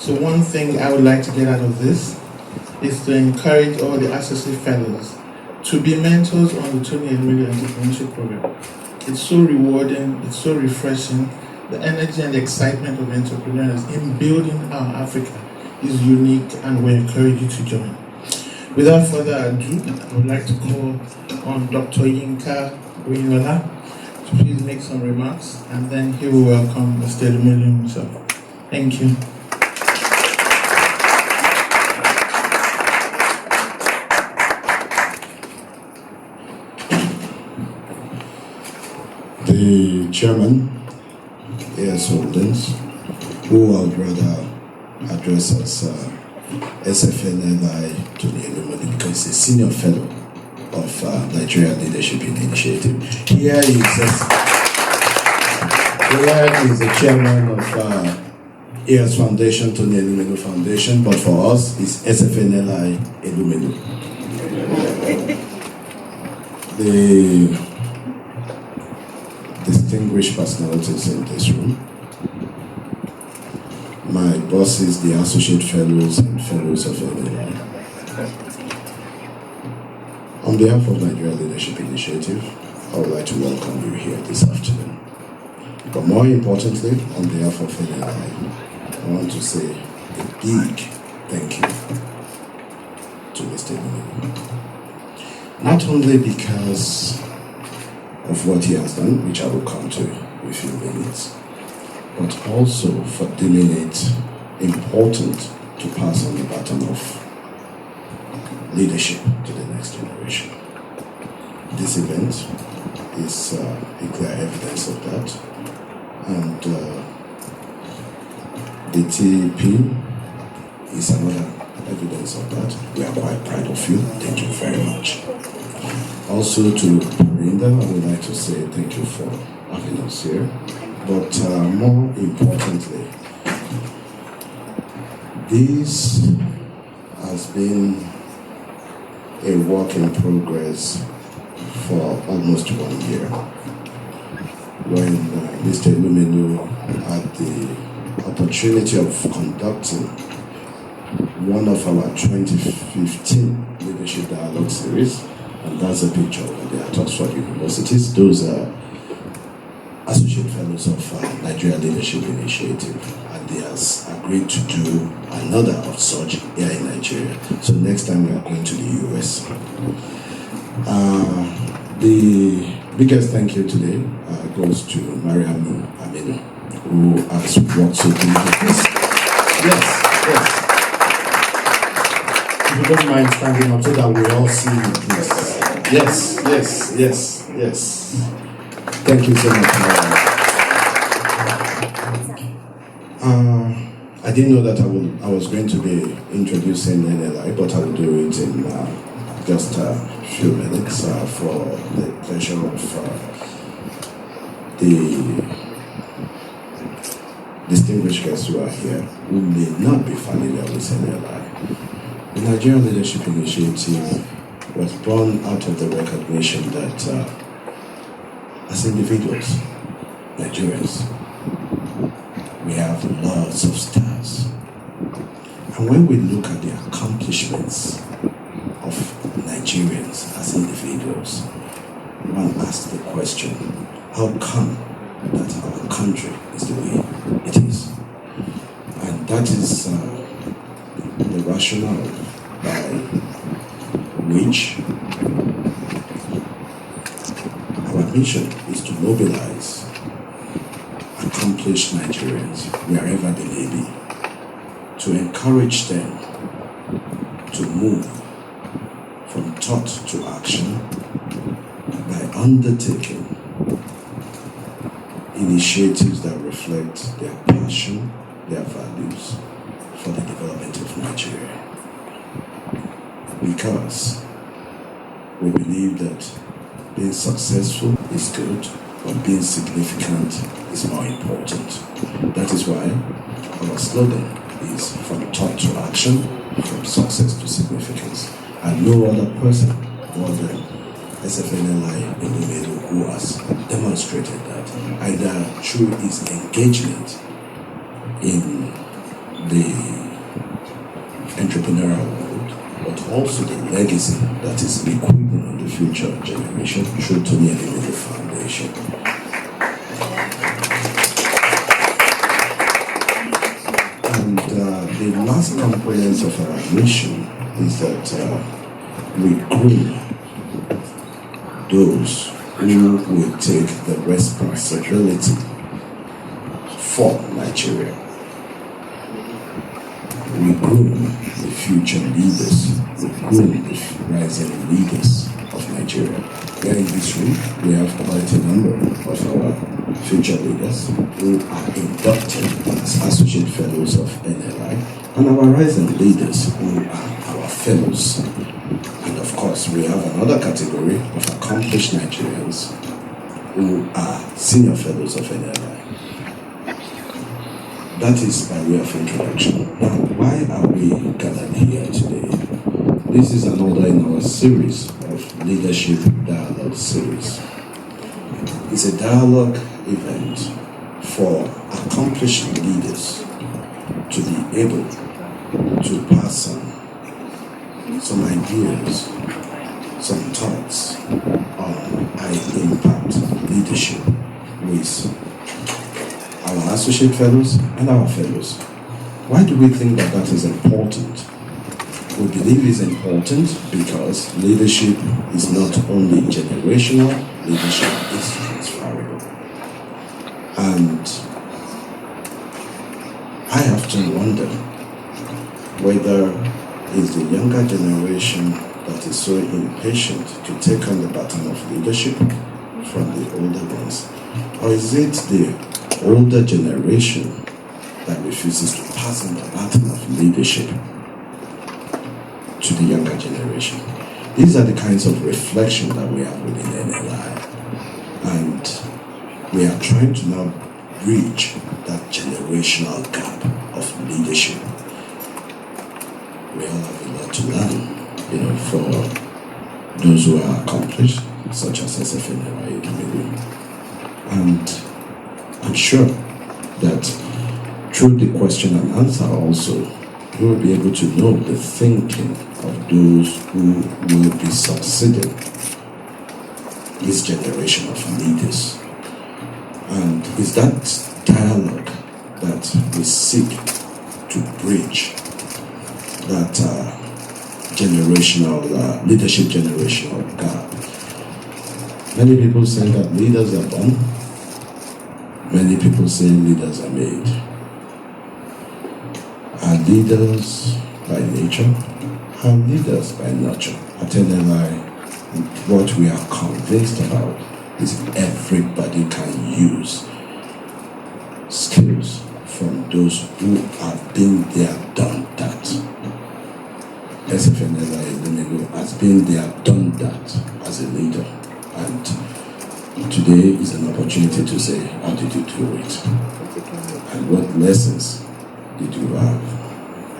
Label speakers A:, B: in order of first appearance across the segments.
A: So one thing I would like to get out of this is to encourage all the associate fellows to be mentors on the Tony Elumelu Entrepreneurship Program. It's so rewarding, it's so refreshing. The energy and the excitement of entrepreneurs in building our Africa is unique, and we encourage you to join. Without further ado, I would like to call on Dr. Yinka Oyinlola to please make some remarks, and then he will welcome Mr. Elumelu himself. Thank you.
B: The chairman, A.S. Holdings, who I would rather address as SFNLI Tony Elumelu, because he's a senior fellow of Nigeria Leadership Initiative. Here is the chairman of A.S. Foundation, Tony Elumelu Foundation, but for us, it's SFNLI Elumelu. The distinguished personalities in this room, my bosses, the associate fellows and fellows of NLI. On behalf of Nigeria Leadership Initiative, I would like to welcome you here this afternoon. But more importantly, on behalf of NLI, I want to say a big thank you to Mr. Elumelu. Not only because of what he has done, which I will come to in a few minutes, but also for deeming it important to pass on the baton of leadership to the next generation. This event is a clear evidence of that, and the TEP is another evidence of that. We are quite proud of you. Thank you very much. Also to Brenda, I would like to say thank you for having us here. But more importantly, this has been a work in progress for almost 1 year. When Mr. Elumelu had the opportunity of conducting one of our 2015 Leadership Dialogue series, and that's a picture over there at Oxford Universities. Those are associate fellows of Nigeria Leadership Initiative, and they have agreed to do another of such here in Nigeria. So next time we are going to the US. The biggest thank you today goes to Mariam Aminu, who has worked so deeply with this. Yes. If you don't mind standing up so that we all see you, please. Yes. Thank you so much. I didn't know that I was going to be introducing NLI, but I will do it in just a few minutes for the pleasure of the distinguished guests who are here, who may not be familiar with NLI. The Nigerian Leadership Initiative was born out of the recognition that as individuals, Nigerians, we have lots of stars. And when we look at the accomplishments of Nigerians as individuals, one asks the question, how come that our country is the way it is? And that is the rationale by which our mission is to mobilize accomplished Nigerians wherever they may be, to encourage them to move from thought to action by undertaking initiatives that reflect their passion, their values for the development of Nigeria. Because we believe that being successful is good, but being significant is more important. That is why our slogan is from thought to action, from success to significance. And no other person more than SFNLI Elumelu who has demonstrated that, either through his engagement in the also the legacy that is bequeathed on the future generation through Tony Elumelu Foundation. And the last component of our mission is that we groom those who will take the responsibility for Nigeria. We groom the future leaders, we groom the rising leaders of Nigeria. Here in this room, we have quite a number of our future leaders who are inducted as Associate Fellows of NLI, and our rising leaders who are our fellows. And of course, we have another category of accomplished Nigerians who are senior fellows of NLI. That is by way of introduction. Now, why are we gathered here today? This is another in our series of Leadership Dialogue series. It's a dialogue event for accomplished leaders to be able to pass on some ideas, some thoughts on high-impact leadership with our associate fellows and our fellows. Why do we think that that is important? We believe it's important because leadership is not only generational, leadership is transferable. And I often wonder whether it's the younger generation that is so impatient to take on the baton of leadership from the older ones, or is it the older generation that refuses to pass on the baton of leadership to the younger generation? These are the kinds of reflection that we have within NLI, and we are trying to now bridge that generational gap of leadership. We all have a lot to learn, for those who are accomplished, such as SFNLI Elumelu. And I'm sure that through the question and answer also, you will be able to know the thinking of those who will be succeeding this generation of leaders. And it's that dialogue that we seek to bridge that leadership generational gap. Many people say that leaders are born. Many people say leaders are made. Are leaders by nature? Are leaders by nurture? At NLI, what we are convinced about is everybody can use skills from those who have been there, done that. SFNLI Elumelu has been there, done that as a leader. And today is an opportunity to say, how did you do it? And what lessons did you have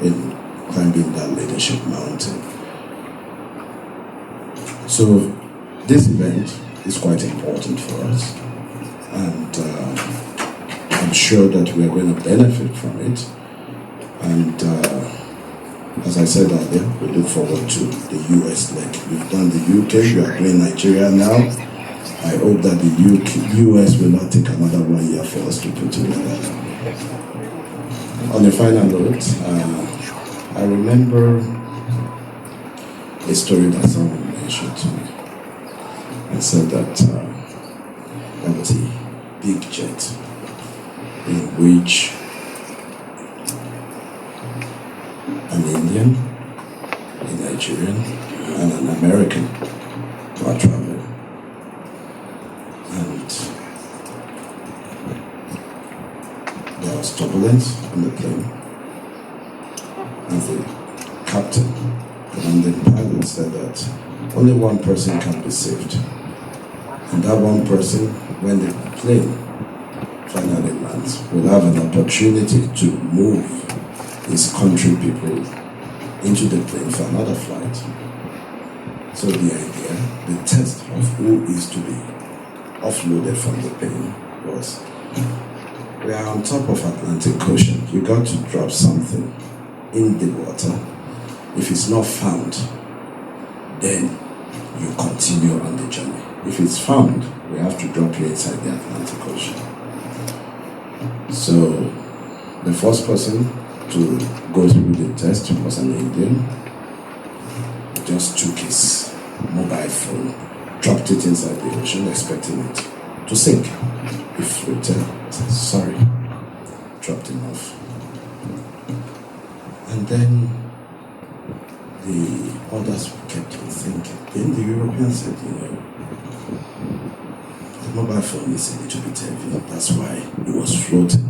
B: in climbing that leadership mountain? So this event is quite important for us, and I'm sure that we are going to benefit from it. And as I said earlier, we look forward to the US leg. We've done the UK, we are doing Nigeria now. I hope that the US will not take another 1 year for us to put together. On a final note, I remember a story that someone mentioned to me and said that there was a big jet in which an Indian, a Nigerian, and an American were traveling. And there was turbulence on the plane. And the captain, the commanding pilot, said that only one person can be saved. And that one person, when the plane finally lands, will have an opportunity to move his country people into the plane for another flight. So the idea, the test of who is to be offloaded from the plane was, we are on top of Atlantic Ocean. You got to drop something in the water. If it's not found, then you continue on the journey. If it's found, we have to drop you inside the Atlantic Ocean. So the first person to go through the test was an Indian. He just took his mobile phone, dropped it inside the ocean, expecting it to sink. He floated. I said, sorry. Dropped him off. And then the others kept on thinking. Then the Europeans said, the mobile phone is a little bit heavy. That's why he was floating.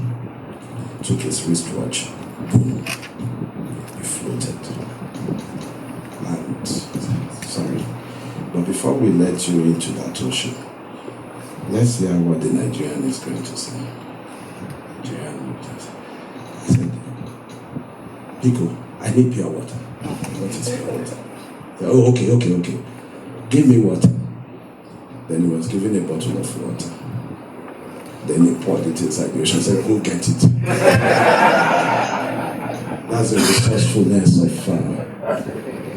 B: Took his wristwatch. Boom. He floated. And, sorry. But before we let you into that ocean, let's hear what the Nigerian is going to say. Nigerian looked at it. He said, Pico, I need pure water. What is pure water? Said, oh, okay. Give me water. Then he was given a bottle of water. Then he poured it inside the ocean and said, go get it. That's the resourcefulness of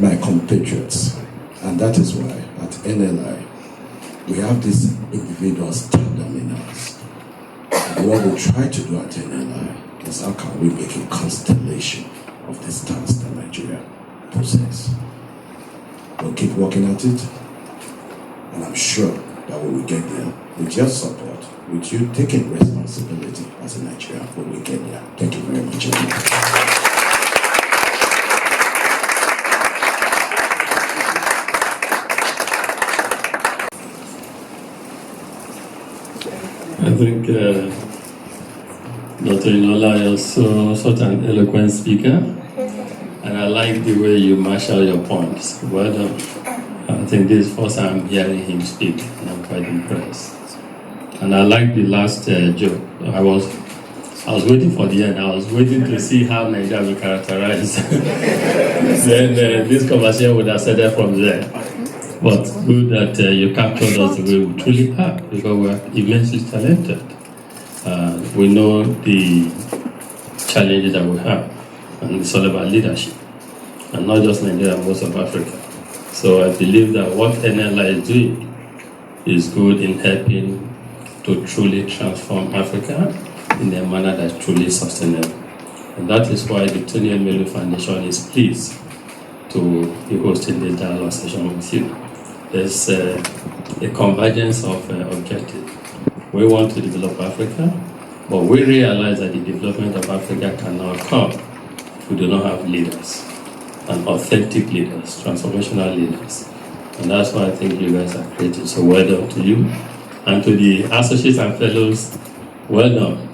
B: my compatriots. And that is why at NLI, we have these individuals tandem in us. And what we try to do at NLI is how can we make a constellation of the stars that Nigeria possesses. We'll keep working at it, and I'm sure that we will get there with your support, with you taking responsibility as a Nigerian, we will get there. Thank you very much.
C: I think Dr. Inola is such an eloquent speaker, and I like the way you marshal your points. Well done. I think this is the first time I'm hearing him speak, and I'm quite impressed. And I like the last joke. I was waiting for the end. I was waiting to see how Nigeria will characterize. Then this conversation would have started from there. But good that you captured us the way we truly are, because we're immensely talented. We know the challenges that we have, and it's all about leadership, and not just Nigeria, most of Africa. So I believe that what NLI is doing is good in helping to truly transform Africa in a manner that's truly sustainable. And that is why the Tony Elumelu Foundation is pleased to be hosting this dialogue session with you. There's a convergence of objectives. We want to develop Africa, but we realize that the development of Africa cannot come if we do not have leaders, and authentic leaders, transformational leaders. And that's why I think you guys are created. So well done to you. And to the associates and fellows, well done.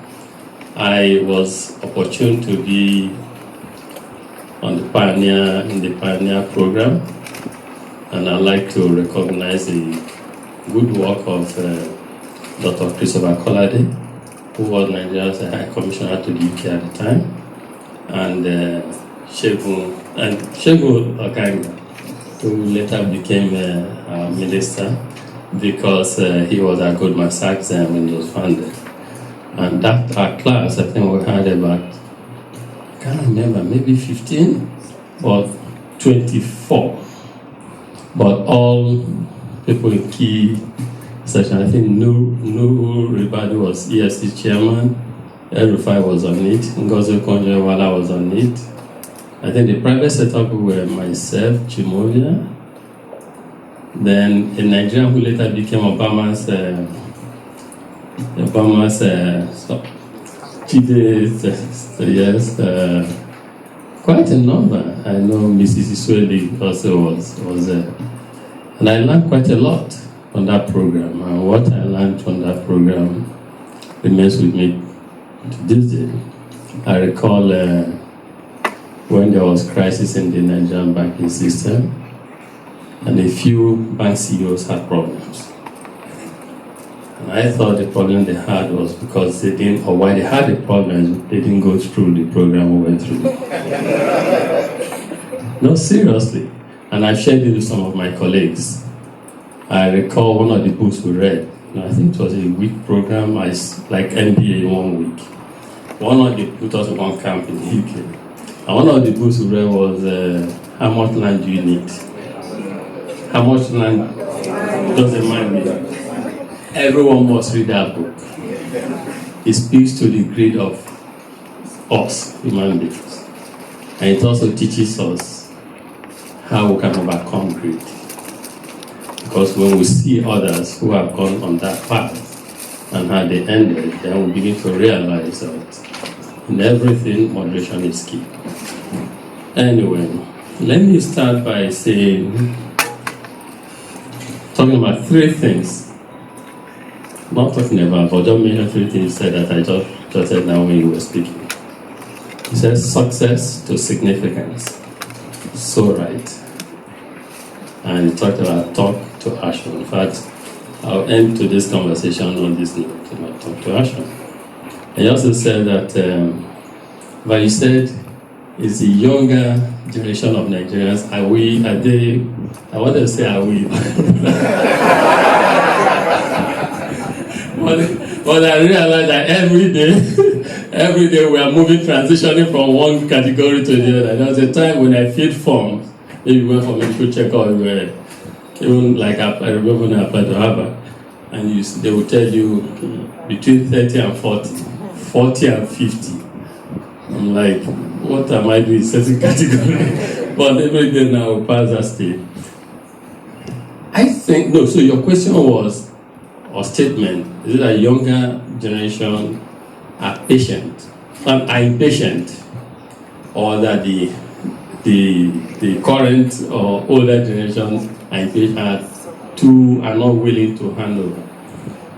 C: I was opportune to be in the Pioneer program, and I'd like to recognize the good work of Dr. Christopher Kolade, who was Nigeria's High Commissioner to the UK at the time, and Segun Okanga, who later became our minister because he was at Goldman Sachs when it was founded. And that our class, I think we had about, I can't remember, maybe 15 or 24. But all people in key section, I think Nuhu Ribadu was EFC chairman, El-Rufai was on it, Ngozi Okonjo-Iweala was on it. I think the private setup were myself, Chimovia, then a Nigerian who later became Obama's quite a number. I know Mrs. Isweli also was there. And I learned quite a lot on that program. And what I learned on that program remains with me to this day. I recall when there was crisis in the Nigerian banking system, and a few bank CEOs had problems. And I thought the problem they had was because they didn't, or why they had the problem, they didn't go through the program we went through. No, seriously. And I've shared it with some of my colleagues. I recall one of the books we read. I think it was a week program, like MBA 1 week. One of the put us in one camp in the UK. And one of the books we read was How Much Land Do You Need? How much land does a man need? Everyone must read that book. It speaks to the greed of us, human beings. And it also teaches us how we can overcome greed. Because when we see others who have gone on that path and how they ended, then we begin to realize that in everything, moderation is key. Anyway, let me start by talking about three things. Not talking about, but just mention three things you said that I just said now when you were speaking. He says success to significance. So right. And he talked about talk to action. In fact, I'll end to this conversation on this note, talk to action. And he also said that, but he said, it's the younger generation of Nigerians. I want to say are we? But I realized that every day we are transitioning from one category to the other. There was a time when I filled forms, maybe we went for medical checkup, even like I remember when I applied to Harvard, and they will tell you between 30 and 40, 40 and 50. I'm like, what am I doing in certain category? But every day now we pass that stage. I think, no, so your question was, or statement, is it a younger generation are patient, are impatient, or that the current or older generations are impatient, are not willing to hand over?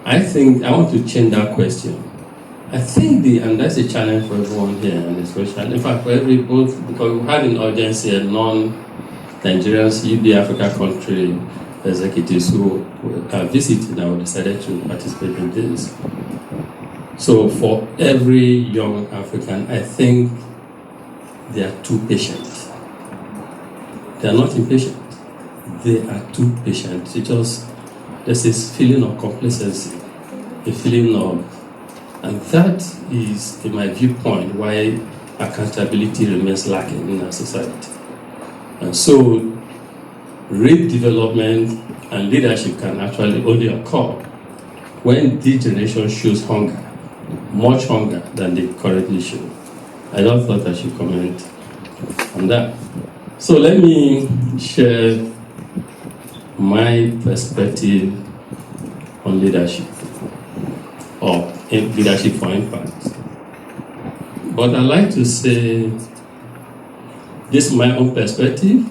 C: I think I want to change that question. I think and that's a challenge for everyone here, and especially, in fact, for both, because we had an audience here, non-Nigerians, UB Africa country executives who have visited and decided to participate in this. So for every young African, I think they are too patient. They are not impatient. They are too patient. There's this feeling of complacency, a feeling of, and that is, in my viewpoint, why accountability remains lacking in our society. And so, real development and leadership can actually only occur when this generation shows hunger, much hunger than they currently show. I just thought I should comment on that. So let me share my perspective on leadership, or leadership for impact. But I like to say, this is my own perspective.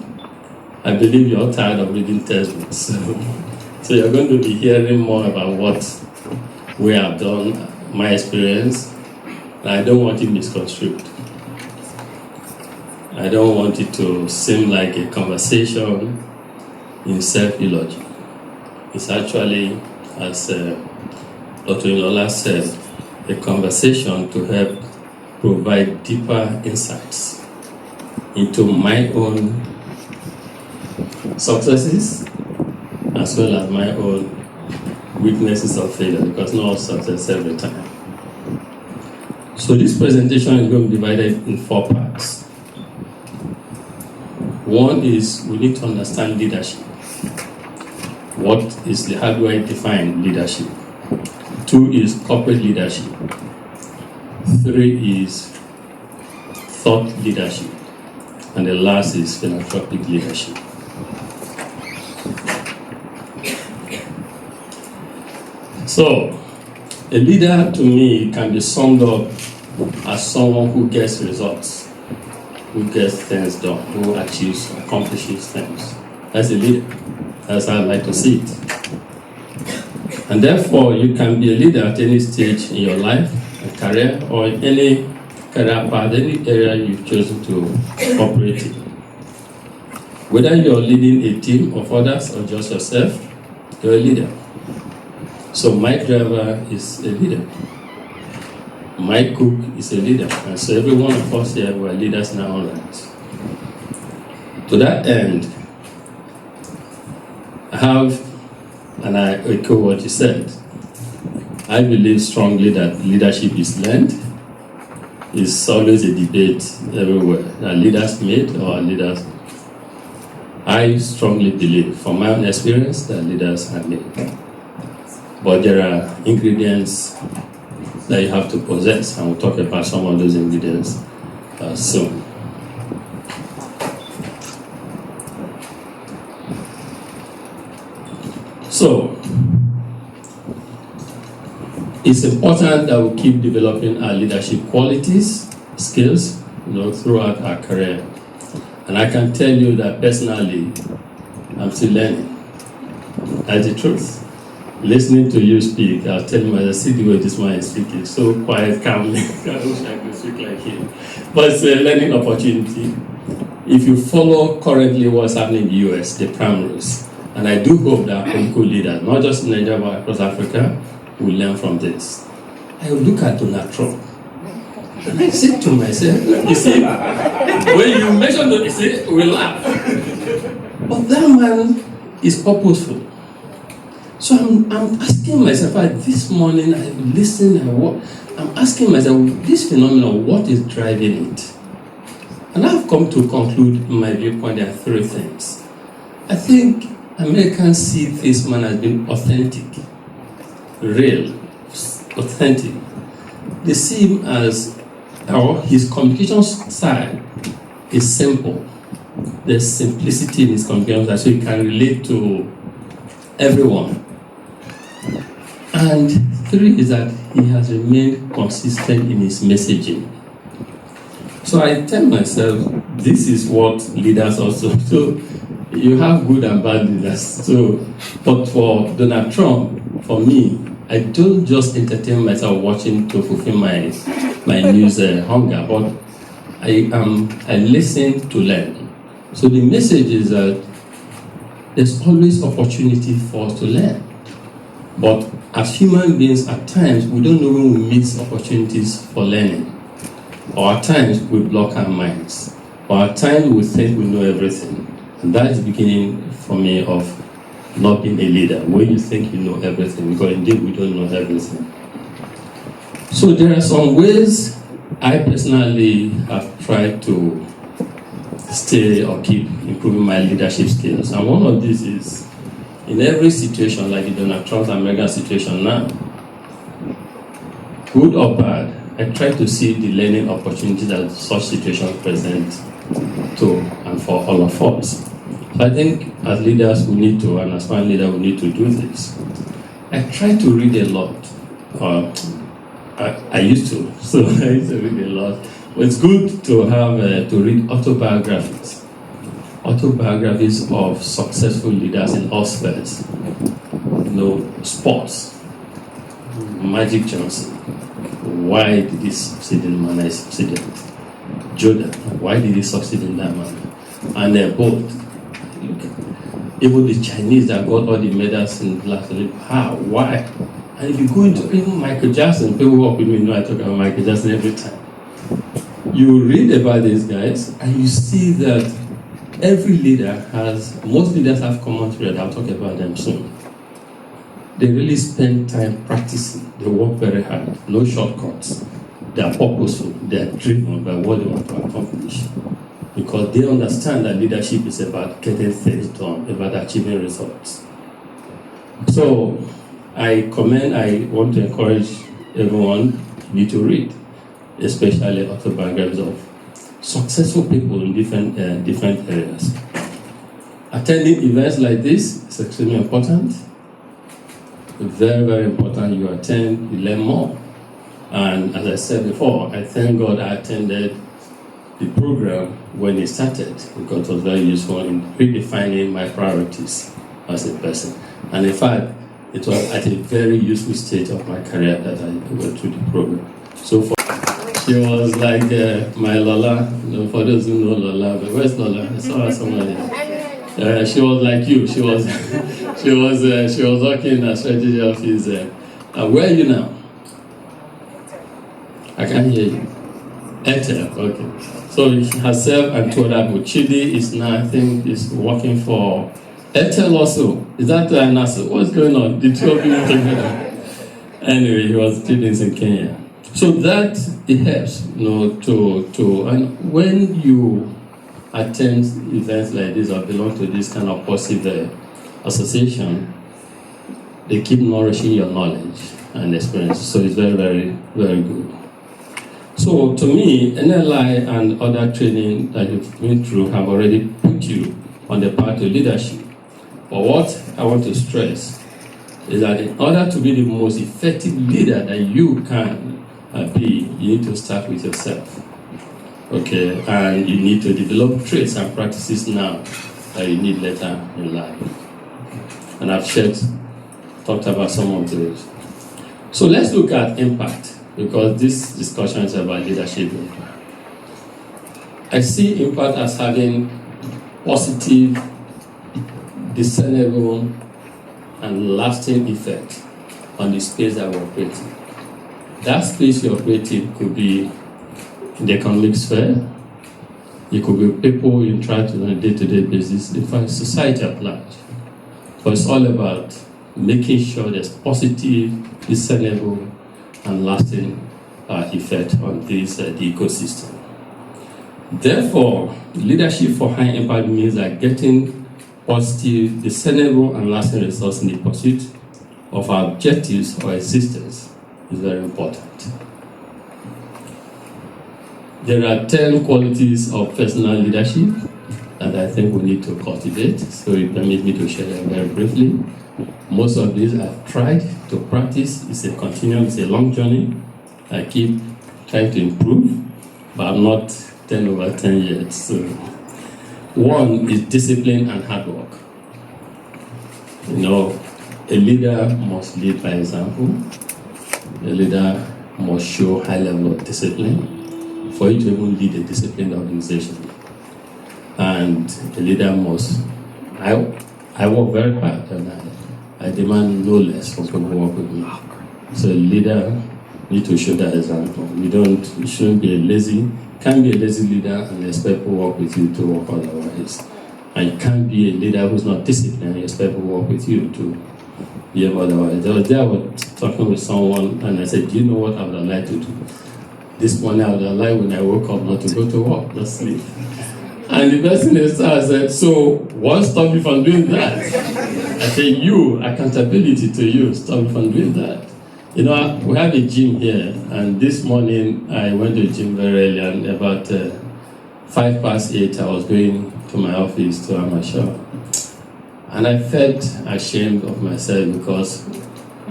C: I believe you're tired of reading textbooks. So you're going to be hearing more about what we have done, my experience, and I don't want it misconstrued. I don't want it to seem like a conversation in self-eulogy. It's actually, as Dr. Ilola said, a conversation to help provide deeper insights into my own successes as well as my own weaknesses or failure, because no success every time. So this presentation is going to be divided in 4 parts. One is we need to understand leadership. How do I define leadership? 2 is corporate leadership. 3 is thought leadership. And the last is philanthropic leadership. So, a leader to me can be summed up as someone who gets results, who gets things done, who accomplishes things. That's a leader. That's how I like to see it. And therefore, you can be a leader at any stage in your life, a career, or in any career path, any area you've chosen to operate in. Whether you're leading a team of others or just yourself, you're a leader. So my driver is a leader. My cook is a leader. And so every one of us here, we're leaders in our own right. To that end, and I echo what you said, I believe strongly that leadership is learned. It's always a debate everywhere. Are leaders made or are leaders I strongly believe, from my own experience, that leaders are made. But there are ingredients that you have to possess, and we'll talk about some of those ingredients soon. So, it's important that we keep developing our leadership qualities, skills, throughout our career. And I can tell you that personally, I'm still learning. That's the truth. Listening to you speak, I'll tell you, I see the way this man is speaking, so quiet, calmly. I wish I could speak like him. But it's a learning opportunity. If you follow currently what's happening in the US, the primaries, and I do hope that political leaders, not just in Nigeria but across Africa, will learn from this. I look at Donald Trump, and I say to myself, you see, when you mention that, you say, we laugh. But that man is purposeful. So I'm asking myself, this morning I listened and I'm asking myself, this phenomenon, what is driving it? And I've come to conclude, in my viewpoint, there are three things. I think Americans see this man as being authentic, real, authentic. They see him as, his communication style is simple. There's simplicity in his communication style, so he can relate to everyone. And three is that he has remained consistent in his messaging. So I tell myself, this is what leaders also do. You have good and bad leaders. So, but for Donald Trump, for me, I don't just entertain myself watching to fulfill my news hunger, but I listen to learn. So the message is that there's always opportunity for us to learn. But as human beings, at times, we don't know when we miss opportunities for learning. Or at times, we block our minds. Or at times, we think we know everything. And that is the beginning for me of not being a leader, when you think you know everything, because indeed we don't know everything. So there are some ways I personally have tried to stay or keep improving my leadership skills. And one of these is, in every situation, like the Donald Trump American situation now, good or bad, I try to see the learning opportunities that such situations present to and for all of us. So I think as leaders we need to, and as one leader we need to do this. I try to read a lot. I used to, so I used to read a lot. But it's good to have to read autobiographies of successful leaders in all spheres. Sports. Magic Johnson. Why did he succeed in the manner he succeeded? Jordan. Why did he succeed in that manner? And they're both. Even the Chinese that got all the medals in the last Olympics. How? Why? And if you go into even Michael Jackson, people who work with me know I talk about Michael Jackson every time. You read about these guys and you see that every leader most leaders have common thread. I'll talk about them soon. They really spend time practicing. They work very hard. No shortcuts. They are purposeful. They are driven by what they want to accomplish. Because they understand that leadership is about getting things done, about achieving results. So I want to encourage everyone to read, especially autobiographies of successful people in different areas. Attending events like this is extremely important. Very, very important. You attend, you learn more. And as I said before, I thank God I attended the program when it started, because it was very useful in redefining my priorities as a person. And in fact, it was at a very useful stage of my career that I went through the program. So she was like my Lola. For those who know Lola, but where's Lola? I saw her somewhere. She was like you. She was working in a strategy office. Where are you now? I can't hear you. Airtel, okay. So herself and two other people. Chidi is now, I think, is working for Airtel also. Is that NASA? What's going on? The two of you together. Anyway, he was students in Kenya. So that it helps, and when you attend events like this or belong to this kind of positive association, they keep nourishing your knowledge and experience. So it's very, very, very good. So to me, NLI and other training that you've been through have already put you on the path to leadership. But what I want to stress is that in order to be the most effective leader that you can be, you need to start with yourself. Okay, and you need to develop traits and practices now that you need later in life. And I've talked about some of those. So let's look at impact, because this discussion is about leadership. I see impact as having positive, discernible, and lasting effect on the space that we operate in. That space you operate in could be in the economic sphere, it could be people you interact with on a day-to-day basis, in fact, society at large. But it's all about making sure there's positive, discernible, and lasting effect on this the ecosystem. Therefore, leadership for high impact means that getting positive, discernible, and lasting results in the pursuit of our objectives or existence is very important. There are 10 qualities of personal leadership that I think we need to cultivate. So it permits me to share them very briefly. Most of these I've tried to practice. It's a continuum, it's a long journey. I keep trying to improve, but I'm not 10 over 10 yet. So one is discipline and hard work. You know, a leader must lead by example. A leader must show high level of discipline for you to even lead a disciplined organization. And a leader must, I work very hard and I demand no less from people who work with me. So a leader needs to show that example. You shouldn't be can't be a lazy leader and expect people who work with you to work otherwise. And you can't be a leader who's not disciplined and expect people who work with you to behave otherwise. The other day I was talking with someone and I said, do you know what I would like to do? This morning I would have liked when I woke up not to go to work, just sleep. And the person I said, so what stopped you from doing that? I said, accountability to you, stop you from doing that. You know, we have a gym here, and this morning I went to the gym very early, and about 8:05 I was going to my office to have my shower. And I felt ashamed of myself because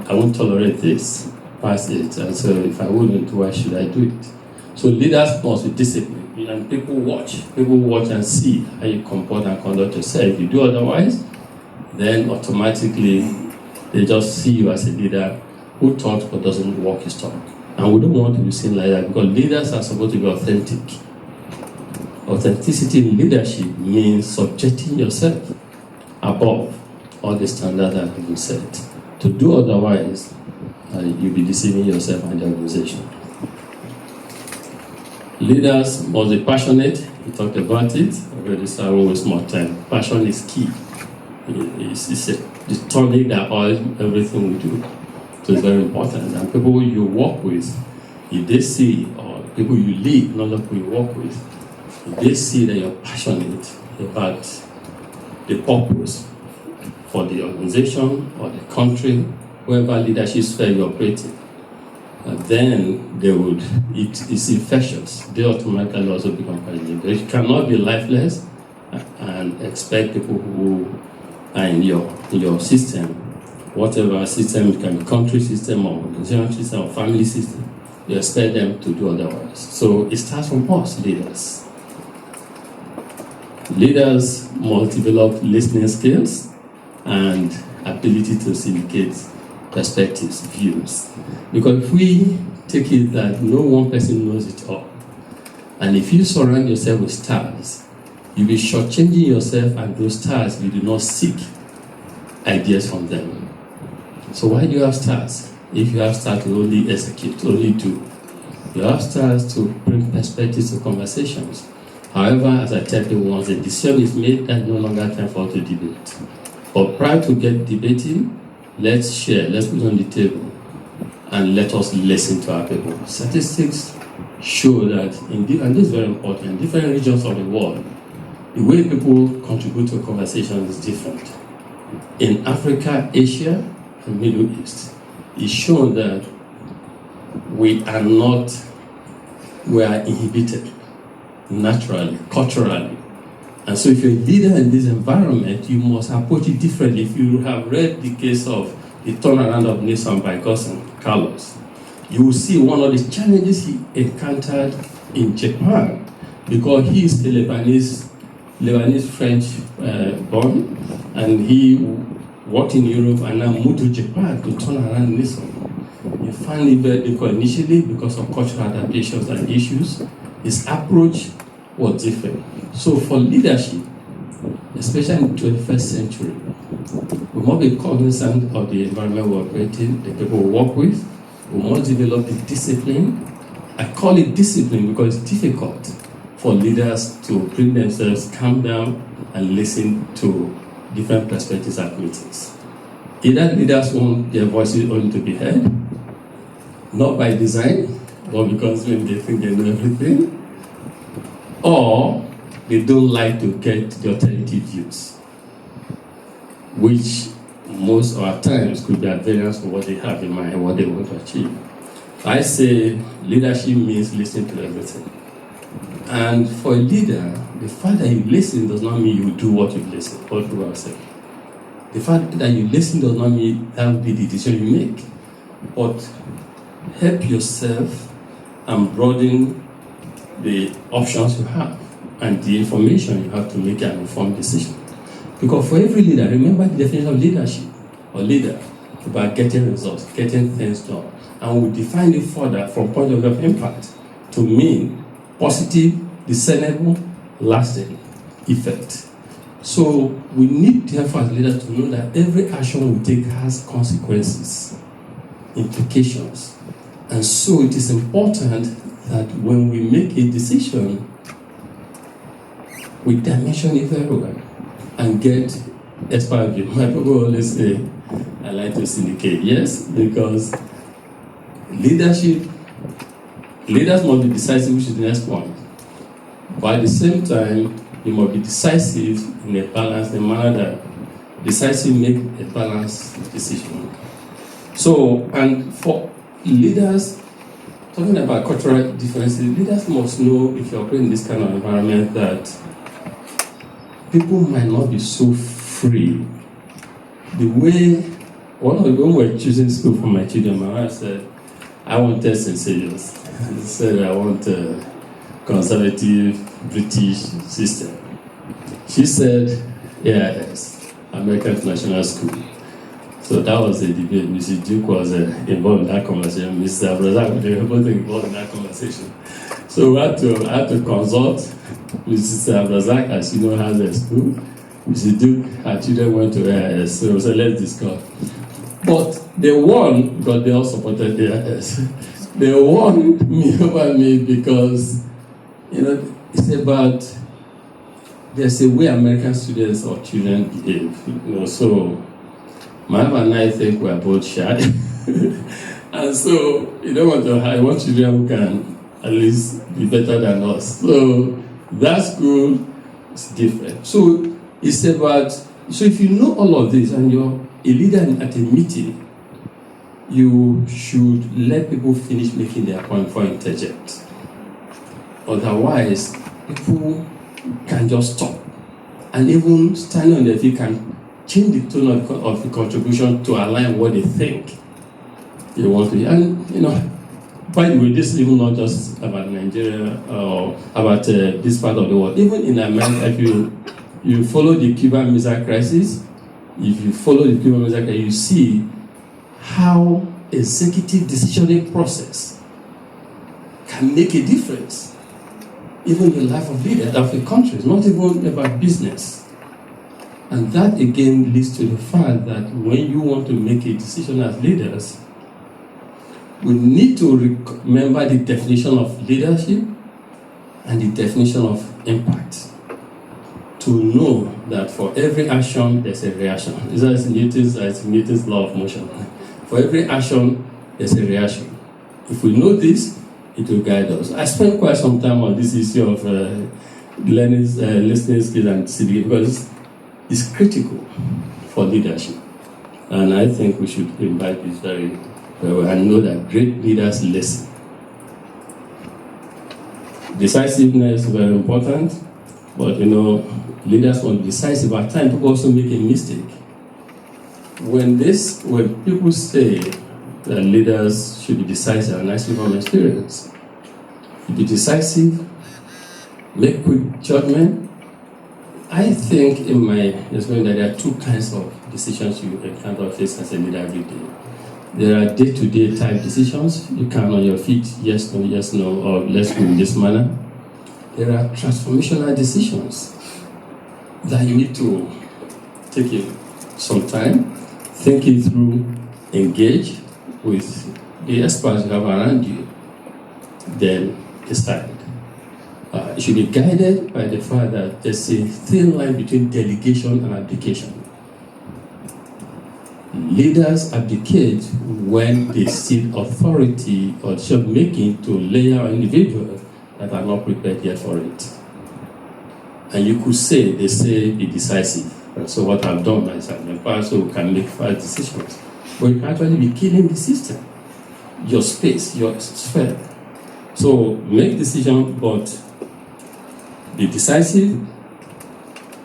C: I won't tolerate this past 8. And so if I wouldn't, why should I do it? So leaders must be disciplined. And people watch and see how you comport and conduct yourself. If you do otherwise, then automatically they just see you as a leader who talks but doesn't walk his talk. And we don't want to be seen like that because leaders are supposed to be authentic. Authenticity in leadership means subjecting yourself above all the standards that have been set. To do otherwise, you'll be deceiving yourself and the organization. Leaders must be passionate. We talked about it. Already started with more time. Passion is key. It's the tonic that oils everything we do. So it's very important. And people you work with, if they see, or people you lead, not the people you work with, if they see that you're passionate about the purpose for the organization or the country, wherever leadership sphere you operate in, then they would, it's infectious. They automatically also become passionate. But you cannot be lifeless and expect people who are in your system, whatever system, it can be country system or organization system or family system, you expect them to do otherwise. So it starts from us, leaders. Leaders must develop listening skills and ability to syndicate perspectives, views. Because if we take it that no one person knows it all, and if you surround yourself with stars, you'll be shortchanging yourself and those stars, you do not seek ideas from them. So why do you have stars? If you have stars to only execute, only do. You have stars to bring perspectives to conversations. However, as I tell you, once a decision is made, there's no longer time for us to debate. But prior to get debating, let's share, let's put on the table, and let us listen to our people. Statistics show that, and this is very important, in different regions of the world, the way people contribute to a conversation is different. In Africa, Asia, and Middle East, it's shown that we are inhibited naturally, culturally. And so if you're a leader in this environment, you must approach it differently. If you have read the case of the turnaround of Nissan by Carlos, you will see one of the challenges he encountered in Japan, because he is a Lebanese French born, and he worked in Europe and now moved to Japan to turn around Nissan. He found it very difficult initially because of cultural adaptations and issues. His approach was different. So for leadership, especially in the 21st century, we must be cognizant of the environment we operate in, the people we work with. We must develop the discipline. I call it discipline because it's difficult for leaders to bring themselves, calm down, and listen to different perspectives at meetings. Either leaders want their voices only to be heard, not by design, but because when they think they know everything, or they don't like to get the alternative views, which most of our times could be at variance with what they have in mind and what they want to achieve. I say leadership means listening to everything. And for a leader, the fact that you listen does not mean you do what you listen, what people are saying. The fact that you listen does not mean that will be the decision you make. But help yourself and broaden the options you have and the information you have to make an informed decision. Because for every leader, remember the definition of leadership or leader, about getting results, getting things done. And we'll define it further from point of view of impact to mean positive, discernible, lasting effect. So we need, therefore, as leaders to know that every action we take has consequences, implications. And so it is important that when we make a decision, we dimension it very well and get expert view. My people always say, I like to syndicate. Yes, because leaders must be decisive, which is the next point. But at the same time, you must be decisive in a balanced manner that decisive make a balanced decision. So, and for leaders, talking about cultural differences, leaders must know, if you operate in this kind of environment, that people might not be so free. The way, when we were choosing school for my children, my wife said, I wanted St. Saviour's. She said, I want a conservative British system. She said, AIS, American International School. So that was the debate. Mrs. Duke was involved in that conversation. Mr. Abrazak, they were both involved in that conversation. So I had to consult Mrs. Abrazak, as you know, has a school. Mrs. Duke, her children went to AIS. So let's discuss. But they won because they all supported AIS. They won me over me because, it's about, there's a way American students or children behave. So my wife and I think we're both shy. And so you don't want to hire one children who can at least be better than us. So that school is different. So it's about, so if you know all of this and you're a leader at a meeting, you should let people finish making their point before you interject. Otherwise, people can just stop. And even standing on their feet can change the tone of the contribution to align what they think they want to. And, by the way, this is even not just about Nigeria or about this part of the world. Even in America, if you follow the Cuban Missile Crisis, you see how executive decisioning process can make a difference. Even in the life of leaders of a country, it's not even about business. And that again leads to the fact that when you want to make a decision as leaders, we need to remember the definition of leadership and the definition of impact. To know that for every action, there's a reaction. It's Newton's law of motion. For every action, there's a reaction. If we know this, it will guide us. I spent quite some time on this issue of listening skills and CBA, because it's critical for leadership. And I think we should invite this very well and know that great leaders listen. Decisiveness is very important, but leaders want to be decisive. At times, people also make a mistake. When people say that leaders should be decisive, and I speak from experience, be decisive, make quick judgment. I think in my experience that there are two kinds of decisions you encounter face as a leader every day. There are day-to-day type decisions. You can on your feet, yes, no, or let's go in this manner. There are transformational decisions that you need to take some time, think it through, engage with the experts you have around you, then decide. It should be guided by the fact that there's a thin line between delegation and abdication. Leaders abdicate when they cede authority or decision making to layer or individuals that are not prepared yet for it. And you could say, they say, be decisive. And so what I've done is I'm empowered so we can make fast decisions. But you can actually be killing the system, your space, your sphere. So make decisions, but be decisive,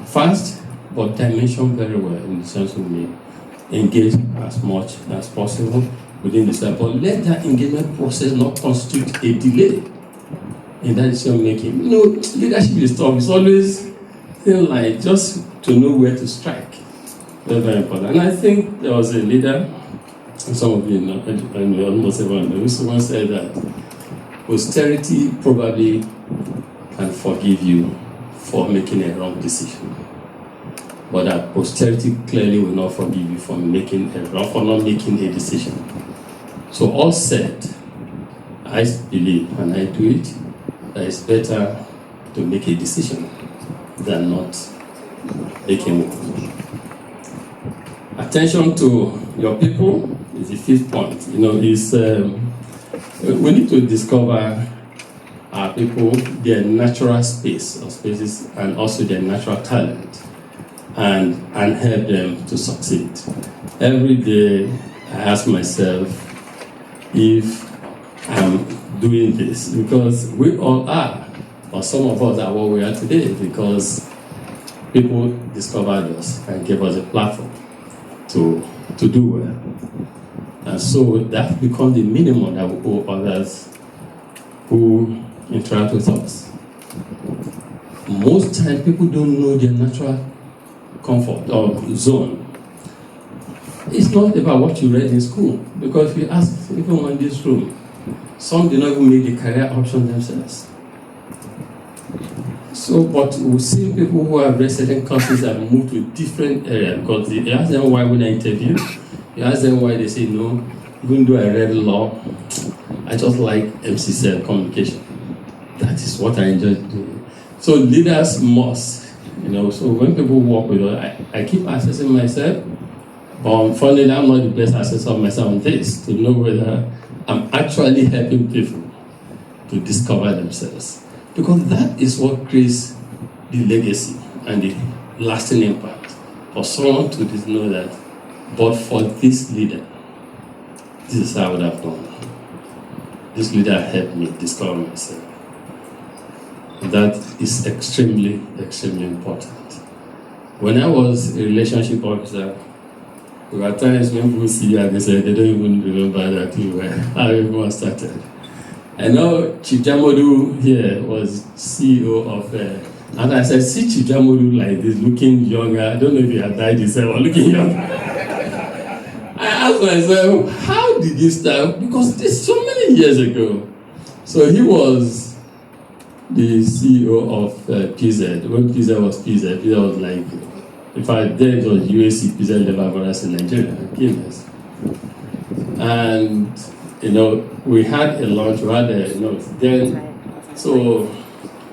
C: fast, but dimension very well in the sense of me. Engage as much as possible within the step, but let that engagement process not constitute a delay in that decision making. Leadership is tough. It's always thin line, just to know where to strike. Very, very important. And I think there was a leader, and some of you know, and almost everyone knows, who once said that posterity probably can forgive you for making a wrong decision, but that posterity clearly will not forgive you for not making a decision. So all said, I believe, and I do it, that it's better to make a decision than not making one. Attention to your people is the fifth point. We need to discover our people, their natural space or spaces, and also their natural talent, and help them to succeed. Every day I ask myself if I'm doing this, because we all are, or some of us are what we are today, because people discovered us and gave us a platform to do well. And so that becomes the minimum that we owe others who interact with us. Most times people don't know their natural comfort or zone. It's not about what you read in school, because if you ask people in this room, some do not even make the career option themselves. So, but we've seen people who have read certain courses and moved to different areas, because you ask them why when I interview, you ask them why, they say no, even though I read law, I just like MCC communication. That is what I enjoy doing. So leaders must, so when people work with us, I keep assessing myself, but unfortunately I'm not the best assessor of myself on this, to know whether I'm actually helping people to discover themselves. Because that is what creates the legacy and the lasting impact. For someone to know that, but for this leader, this is how I would have done. This leader helped me discover myself. That is extremely, extremely important. When I was a relationship officer, there were times when people see you and they say they don't even remember that you were how everyone started. I know Chief Jamodu here was CEO of, and I said, see Chief Jamodu like this, looking younger. I don't know if he had died himself or looking younger. I asked myself, how did he start? Because this is so many years ago. So he was the CEO of PZ. When PZ was PZ was like, in fact, then it was UAC, PZ Level Brothers in Nigeria, Guinness. And, we had a launch, we had then, so,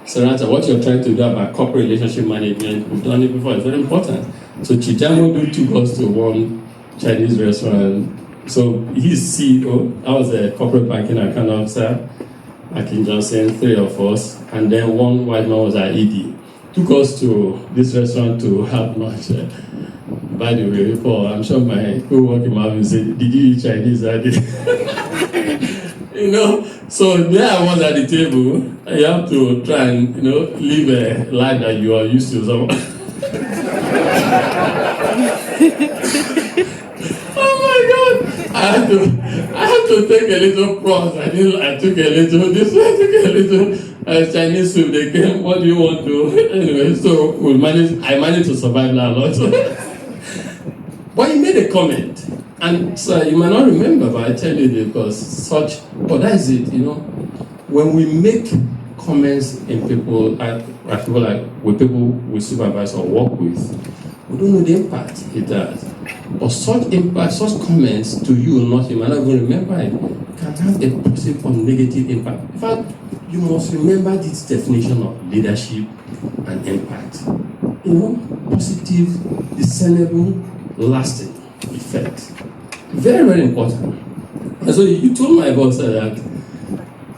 C: Sarata, what you're trying to do about corporate relationship management, we've done it before, it's very important. So Chijamodu took us to one Chinese restaurant. So he's CEO, I was a corporate banking account officer, Akin Johnson, 3 of us, and then one white man was our ED. Took us to this restaurant to have lunch. By the way, Paul, I'm sure my co-working mom will say, did you eat Chinese? I did. So there I was at the table. You have to try and, live a life that you are used to. So oh my God! I had to take a little pause. I took a little, this one took a little Chinese soup. They came, what do you want to? Anyway, so I managed to survive that a lot. But he made a comment. And so you might not remember, but I tell you because but that is it, When we make comments in people, with people we supervise or work with, we don't know the impact it does. But such comments to you might not even remember it, can have a positive or negative impact. In fact, you must remember this definition of leadership and impact. Positive, discernible, lasting effect. Very, very important. And so you told my boss that,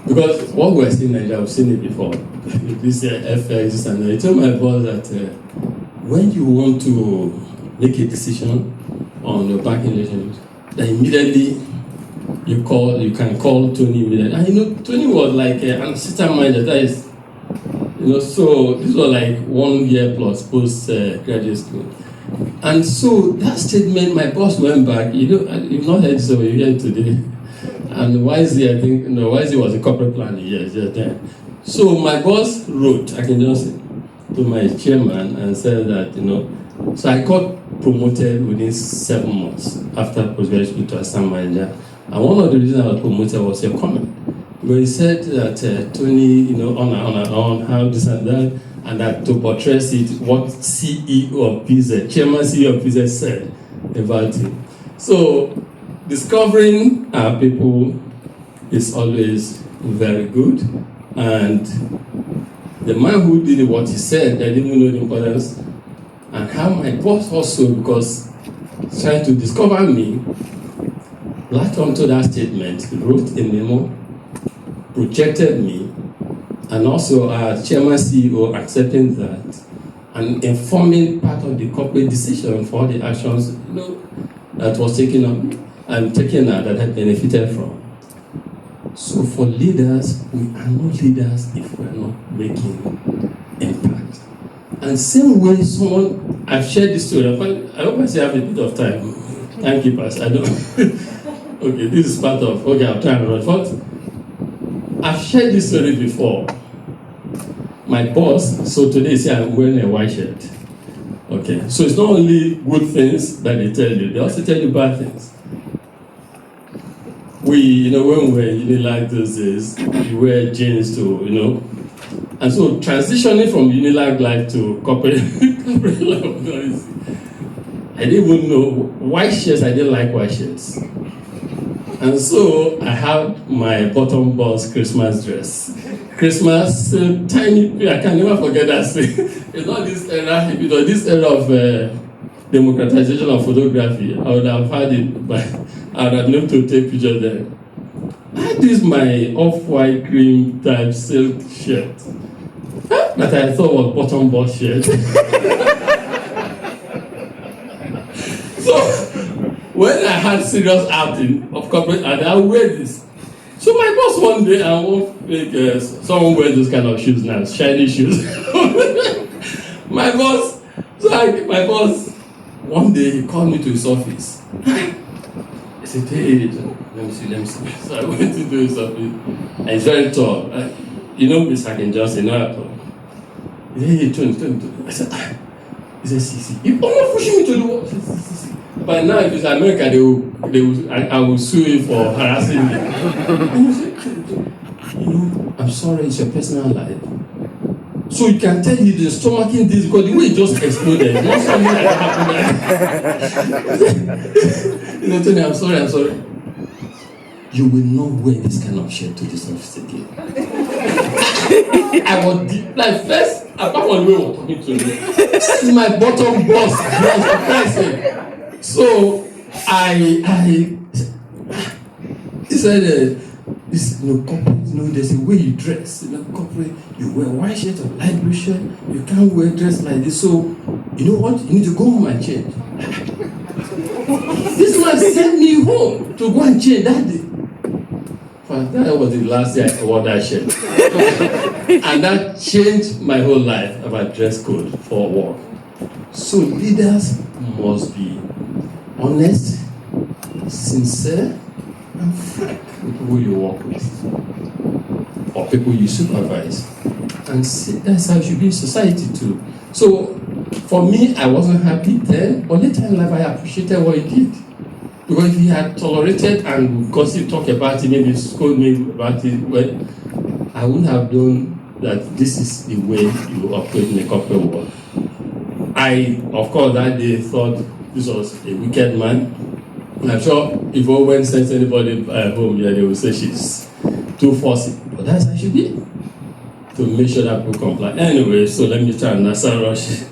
C: because what we're seeing in Nigeria, I've seen it before, this FX, and I told my boss that when you want to make a decision on your banking relationship, that immediately you can call Tony immediately. And Tony was like an assistant manager, that is, so this was like 1 year plus post graduate school. And so that statement, my boss went back, you've not heard this, so you hear it today. And Wisely, I think, Wisely was a corporate planner, yes, just then. So my boss wrote, Akin Johnson, to my chairman and said that, so I got promoted within 7 months after postgraduate to assistant manager. And one of the reasons I was promoted was your comment. But he said that Tony, on how this and that, and that to buttress it, what CEO of PZ, Chairman CEO of PZ said about it. So discovering our people is always very good. And the man who did what he said, I didn't know the importance, and how my boss also, because trying to discover me, latched onto that statement, wrote a memo, projected me, and also our chairman CEO accepting that, and informing part of the corporate decision for the actions that was taken up and taken out that had benefited from. So for leaders, we are not leaders if we are not making impact. And same way, I've shared this story. I hope I still have a bit of time. Timekeepers, I don't. Okay, this is part of. Okay, I'll try and run. But I've shared this story before. My boss, so today, say I'm wearing a white shirt. Okay, so it's not only good things that they tell you, they also tell you bad things. When we were in Unilag those days, you wear jeans to, and so transitioning from Unilag life to corporate life, I didn't even know white shirts. I didn't like white shirts, and so I had my bottom boss Christmas dress. Christmas, tiny. I can never forget that. It's not this era. It was this era of democratization of photography. I would have had it, but I would have loved to take pictures there. I had this my off-white cream type silk shirt that I thought was bottom boss shirt. So when I had serious outing of corporate, I would wear this. So my boss one day, I won't make someone wear those kind of shoes now, shiny shoes. My boss, one day he called me to his office. He said, hey, let me see. So I went into his office, and he's very tall. Mr. Akin Johnson, he said, hey, Tony. I said, he said, see. He almost pushing me to the wall. See. But now, if it's America, I will sue him for harassing me. And he said, I'm sorry, it's your personal life. So you can tell you the stomaching this because the way it just exploded. Not something like that happened. Tony, I'm sorry. You will not wear this kind of shirt to this office again. I was like first, apart from the way we were talking to me, this is my bottom boss dress for Christ's sake. So he said, companies there's a way you dress. Corporate, you wear white shirt or light blue shirt. You can't wear dress like this. So, you know what? You need to go home and change. This man sent me home to go and change that day. That was the last day I wore that shirt. And that changed my whole life about dress code for work. So leaders must be honest, sincere, and frank with people you work with or people you supervise. And that's how it should be in society too. So for me, I wasn't happy then, but later in life I appreciated what he did. Because if he had tolerated and gossip talk about it, maybe scold me about it, well, I wouldn't have known that this is the way you operate in a corporate world. I, of course, that day thought this was a wicked man. I'm sure if Owen sends anybody home here, they will say she's too fussy. But that's how she be, to make sure that people comply. Anyway, so let me try and answer rush.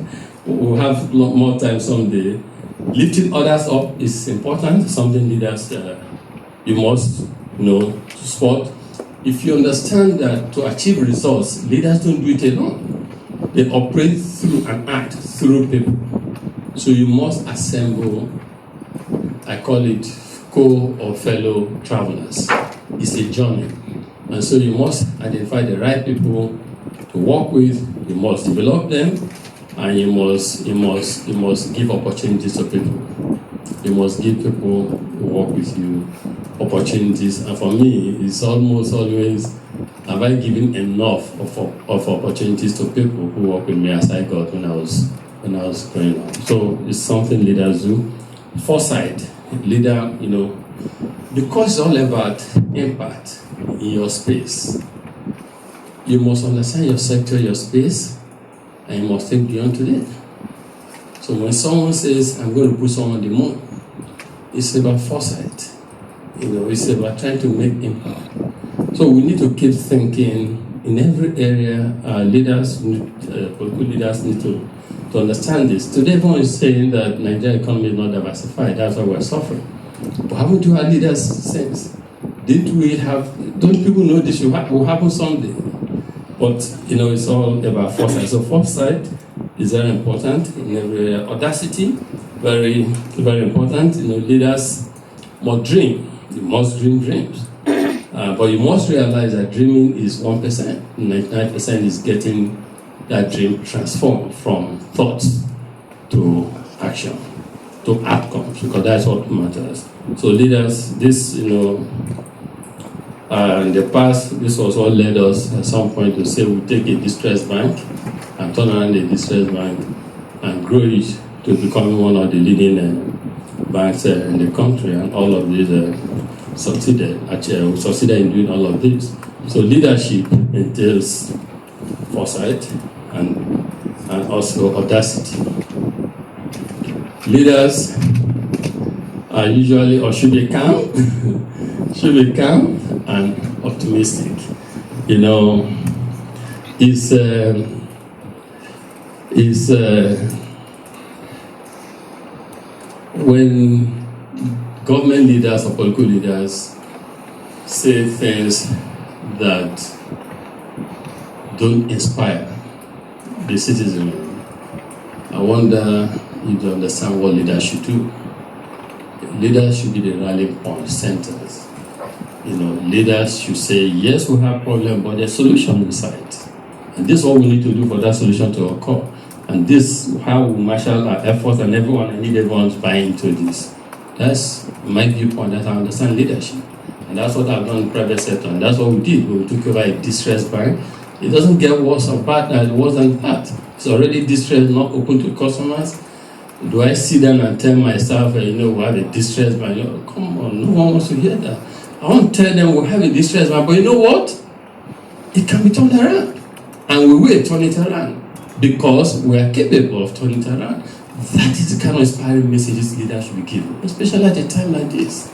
C: We'll have more time someday. Lifting others up is important, something leaders you must to support. If you understand that to achieve results, leaders don't do it alone. They operate through and act through people. So you must assemble, I call it co or fellow travelers. It's a journey. And so you must identify the right people to work with, you must develop them, and you must give opportunities to people. You must give people who work with you opportunities. And for me, it's almost always, have I given enough of opportunities to people who work with me as I got when I was growing up. So it's something leaders do. Foresight, leader, because it's all about impact in your space. You must understand your sector, your space, and you must think beyond today. So when someone says, I'm going to put someone on the moon, it's about foresight. It's about trying to make impact. So we need to keep thinking in every area. Political leaders need to understand this. Today, everyone is saying that Nigerian economy is not diversified. That's why we're suffering. But haven't you had leaders since? Don't people know this will happen someday? But, it's all about foresight. So foresight is very important in every area. Audacity, very, very important. Leaders must dream. You must dream dreams. But you must realize that dreaming is 1%. 99% is getting that dream transformed from thoughts to action, to outcomes, because that's what matters. So leaders, this, in the past, this was what led us at some point to say we take a distressed bank and turn around a distressed bank and grow it to become one of the leading banks in the country, and all of these succeeded. Actually, we succeeded in doing all of this. So leadership entails foresight and also audacity. Leaders are usually, or should be calm, and optimistic. When government leaders or political leaders say things that don't inspire the citizenry, I wonder if you understand what leaders should do. Leaders should be the rallying point, centers. Leaders should say, yes, we have problems, but there's solution in sight. And this is what we need to do for that solution to occur. And this is how we marshal our efforts, and I need everyone's buying into this. That's my viewpoint. That's how I understand leadership. And that's what I've done in the private sector. And that's what we did when we took over a distressed bank. It doesn't get worse or worse than that. It's already distressed, not open to customers. Do I sit down and tell myself, we have a distressed bank? Come on, no one wants to hear that. I want to tell them we have a distressed bank, but you know what? It can be turned around. And we will turn it around because we are capable of turning it around. That is the kind of inspiring messages leaders should be given, especially at a time like this.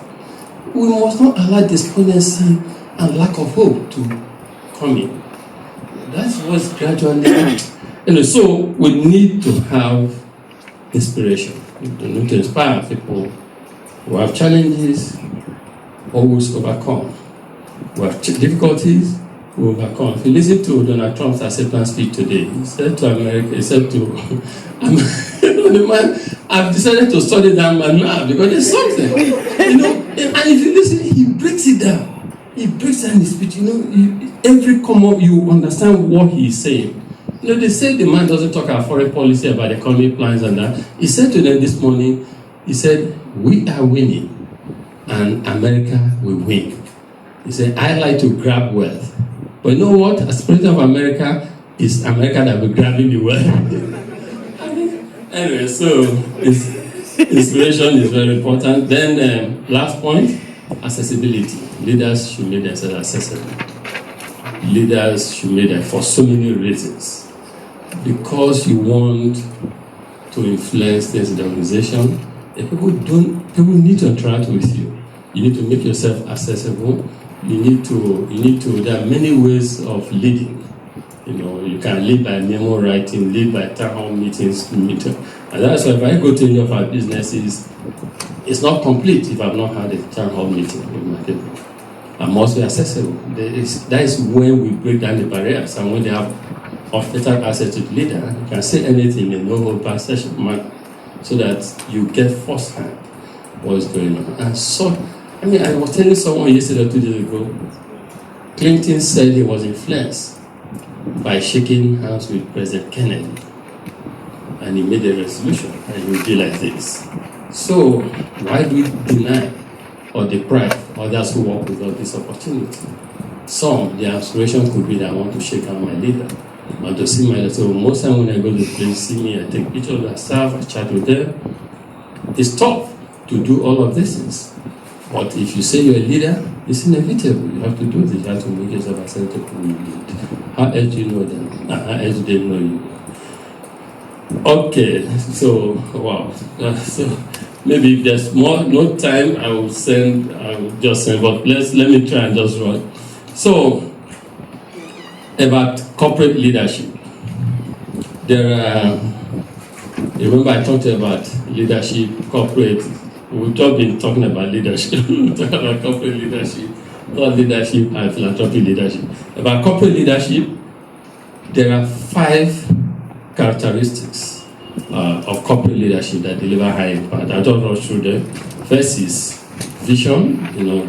C: We must not allow despondency and lack of hope to come in. That's what's gradually. So we need to have inspiration. We need to inspire people who have challenges, always overcome. We have difficulties, we overcome. If you listen to Donald Trump's acceptance speech today, he said to America, he said to the man, I've decided to study that man now because there's something, and if you listen, he breaks it down. He breaks down his speech, every comment you understand what he's saying. They say the man doesn't talk about foreign policy, about economic plans and that. He said to them this morning, he said, we are winning and America will win. He said, I like to grab wealth. But you know what? As president of America, it's America that will be grabbing the wealth. Anyway, so inspiration is very important. Then last point, accessibility. Leaders should make themselves accessible. Leaders should make them for so many reasons. Because you want to influence things in the organization, people need to interact with you. You need to make yourself accessible. You need to. There are many ways of leading. You can lead by memo writing, lead by town hall meetings, and that's why if I go to any of our businesses, it's not complete if I've not had a town hall meeting with my people. I must be accessible. That is when we break down the barriers, and when they have hospital access to the leader, you can say anything in no hold back session manner, so that you get firsthand what's going on. And so, I was telling someone yesterday or 2 days ago, Clinton said he was influenced by shaking hands with President Kennedy, and he made a resolution that he would be like this. So, why do we deny or deprive others who work with us this opportunity? Some, their aspiration could be that I want to shake hand my leader, or to see my leader. So most time when I go to the place, see me, I take pictures of their staff, I chat with them. It's tough to do all of these things. But if you say you're a leader, it's inevitable. You have to do this. You have to make yourself accessible to who you lead. How else do you know them? How else do they know you? Okay, so, wow. So maybe if there's no time, I will just send, but let me try and just run. So, about corporate leadership. Remember I talked about leadership, corporate. We've just been talking about leadership, talking about corporate leadership, not leadership and philanthropic leadership. About corporate leadership, there are 5 characteristics of corporate leadership that deliver high impact. I'll just rush through them. First is vision,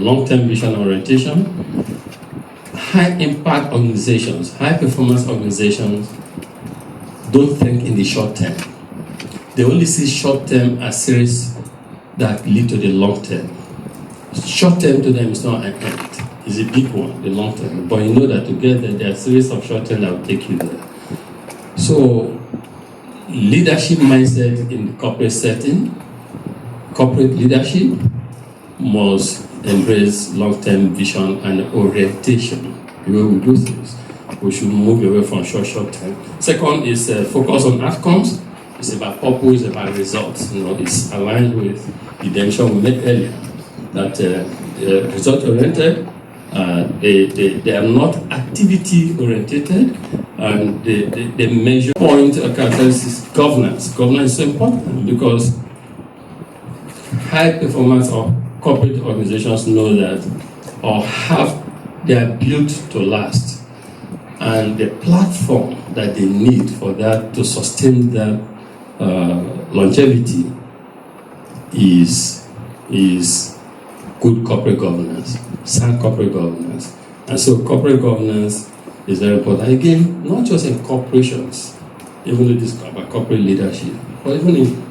C: long-term vision orientation. High impact organizations, high performance organizations don't think in the short term. They only see short term as series that lead to the long term. Short term to them is not an end, it's a big one, the long term. But you know that together there are a series of short term that will take you there. So, leadership mindset in the corporate setting, corporate leadership must embrace long-term vision and orientation. The way we do things, we should move away from short term. Second is focus on outcomes. It's about purpose, it's about results. It's aligned with the dimension we made earlier. That result-oriented, they are not activity-oriented, and they measure point characteristics. Governance. Governance is important because high performance of corporate organizations know that, or they are built to last, and the platform that they need for that to sustain that longevity is good corporate governance, sound corporate governance. And so corporate governance is very important. Again, not just in corporations, even though this is about corporate leadership, but even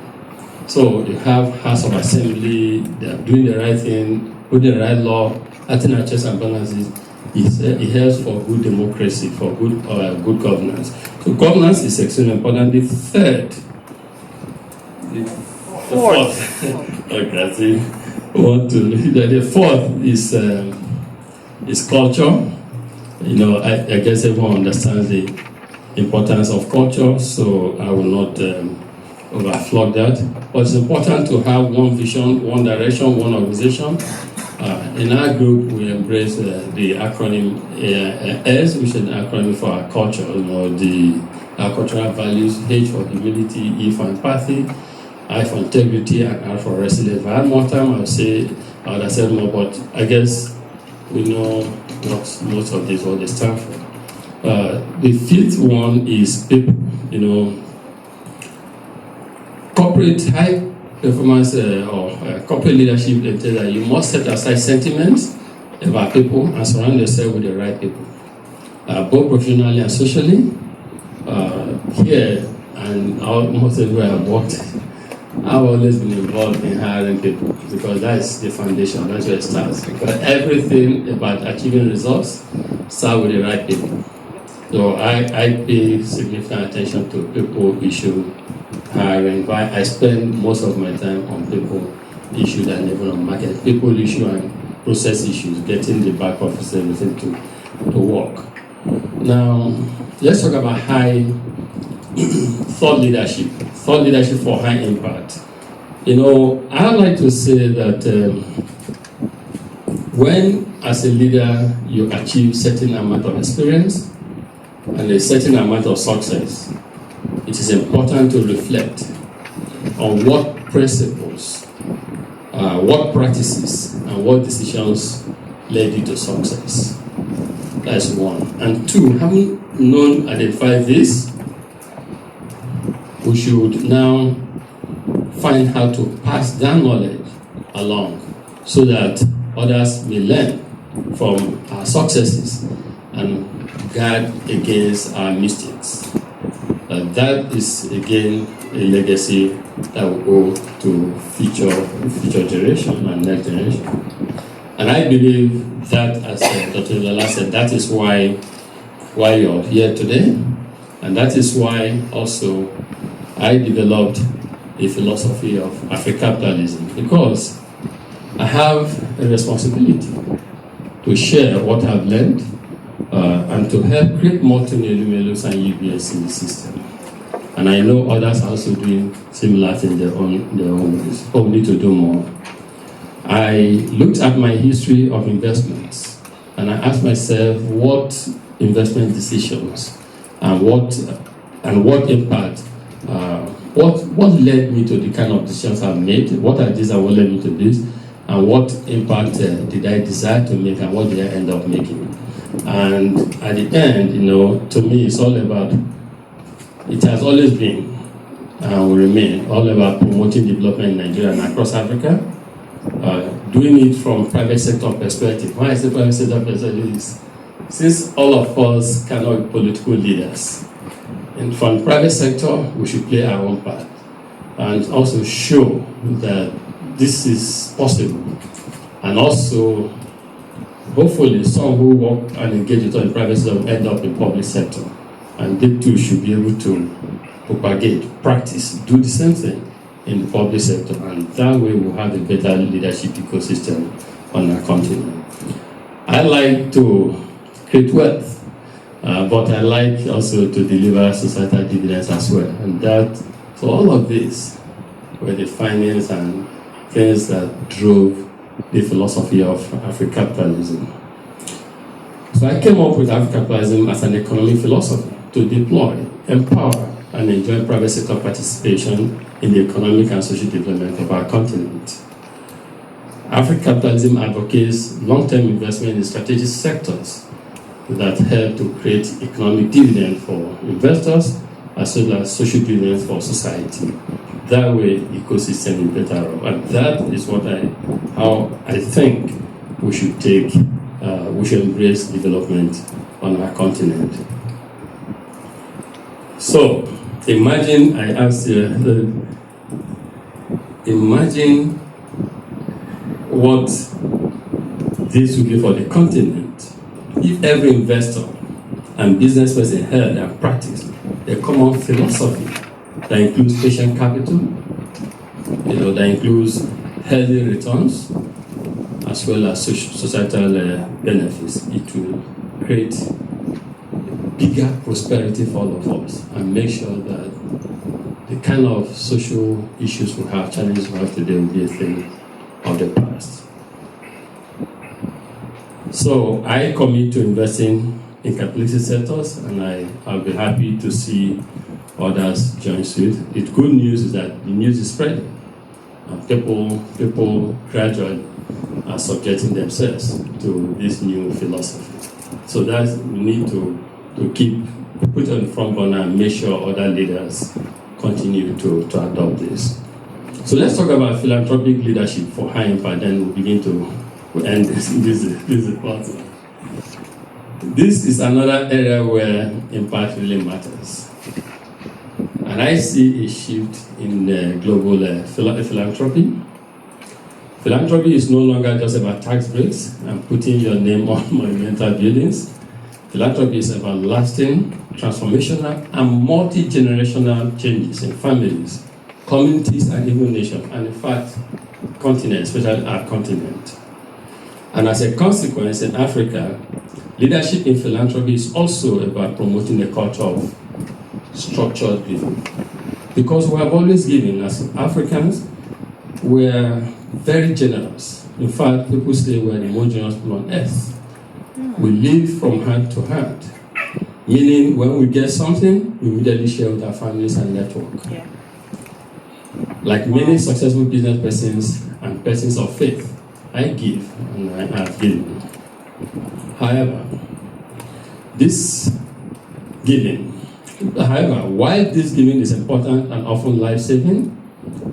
C: so you have House of Assembly, they are doing the right thing, putting the right law, acting as checks and balances. It helps for good democracy, for good governance. So governance is extremely important. The fourth. Okay, I see. The fourth is culture. I guess everyone understands the importance of culture, so I will not overflog that. But it's important to have one vision, one direction, one organization. In our group, we embrace the acronym S, which is an acronym for our culture. Our cultural values: H for humility, E for empathy, I for integrity, and R for resilience. If I had more time, I would have said more, but I guess we know what most of these what they stand for. The fifth one is people, corporate high performance or corporate leadership entails that you must set aside sentiments about people and surround yourself with the right people, both professionally and socially. Here and almost everywhere I've worked, I've always been involved in hiring people because that's the foundation, that's where it starts. Because everything about achieving results starts with the right people. So I pay significant attention to people issue hiring. I spend most of my time on people issue and even on market. People issue and process issues, getting the back office everything to work. Now, let's talk about high thought leadership for high impact. I like to say that when, as a leader, you achieve certain amount of experience and a certain amount of success, it is important to reflect on what principles, what practices, and what decisions led you to success. That's one. And two, having identified this, we should now find how to pass that knowledge along so that others may learn from our successes and guard against our mistakes. That is again a legacy that will go to future generation and next generation. And I believe that, as Dr. Lala said, that is why you're here today, and that is why also I developed a philosophy of Africapitalism, because I have a responsibility to share what I've learned and to help create more Tony-Elumelos and UBS in the system. And I know others are also doing similar things in their own ways, but we need to do more. I looked at my history of investments and I asked myself what investment decisions and what impact, what led me to the kind of decisions I've made, what are these and what led me to this, and what impact did I desire to make and what did I end up making. And at the end, to me it's all about, it has always been and will remain all about promoting development in Nigeria and across Africa, doing it from private sector perspective. Why I say private sector perspective is, since all of us cannot be political leaders, and from private sector we should play our own part and also show that this is possible, and also hopefully some who work and engage with the private sector will end up in public sector, and they too should be able to propagate, practice, do the same thing in the public sector, and that way we'll have a better leadership ecosystem on our continent. I like to create wealth, but I like also to deliver societal dividends as well. And so all of this were the findings and things that drove the philosophy of Africapitalism. So I came up with Africapitalism as an economic philosophy to deploy, empower, and enjoy private sector participation in the economic and social development of our continent. Africapitalism advocates long-term investment in strategic sectors that help to create economic dividend for investors as well as social dividends for society. That way, ecosystem is better off. And that is how I think we should we should embrace development on our continent. So, imagine, I asked you, imagine what this would be for the continent if every investor and business person held and practiced a common philosophy that includes patient capital, that includes healthy returns, as well as societal benefits. It will create bigger prosperity for all of us and make sure that the kind of social issues we have, challenges we have today will be a thing of the past. So I commit to investing in capitalistic sectors, and I'll be happy to see others join suit. The good news is that the news is spreading. People gradually are subjecting themselves to this new philosophy. So that we need to put on the front burner and make sure other leaders continue to adopt this. So let's talk about philanthropic leadership for high impact, then we'll begin to end this part. This is another area where impact really matters. And I see a shift in global philanthropy. Philanthropy is no longer just about tax breaks and putting your name on monumental buildings. Philanthropy is about lasting, transformational, and multi-generational changes in families, communities, and even nations, and in fact, continents, especially our continent. And as a consequence, in Africa, leadership in philanthropy is also about promoting a culture of structured giving. Because we have always given, as Africans, we're very generous. In fact, people say we're the most generous people on earth. We live from hand to hand, meaning when we get something, we immediately share with our families and network. Yeah. Like many successful business persons and persons of faith, I give and I have given. However, while this giving is important and often life-saving,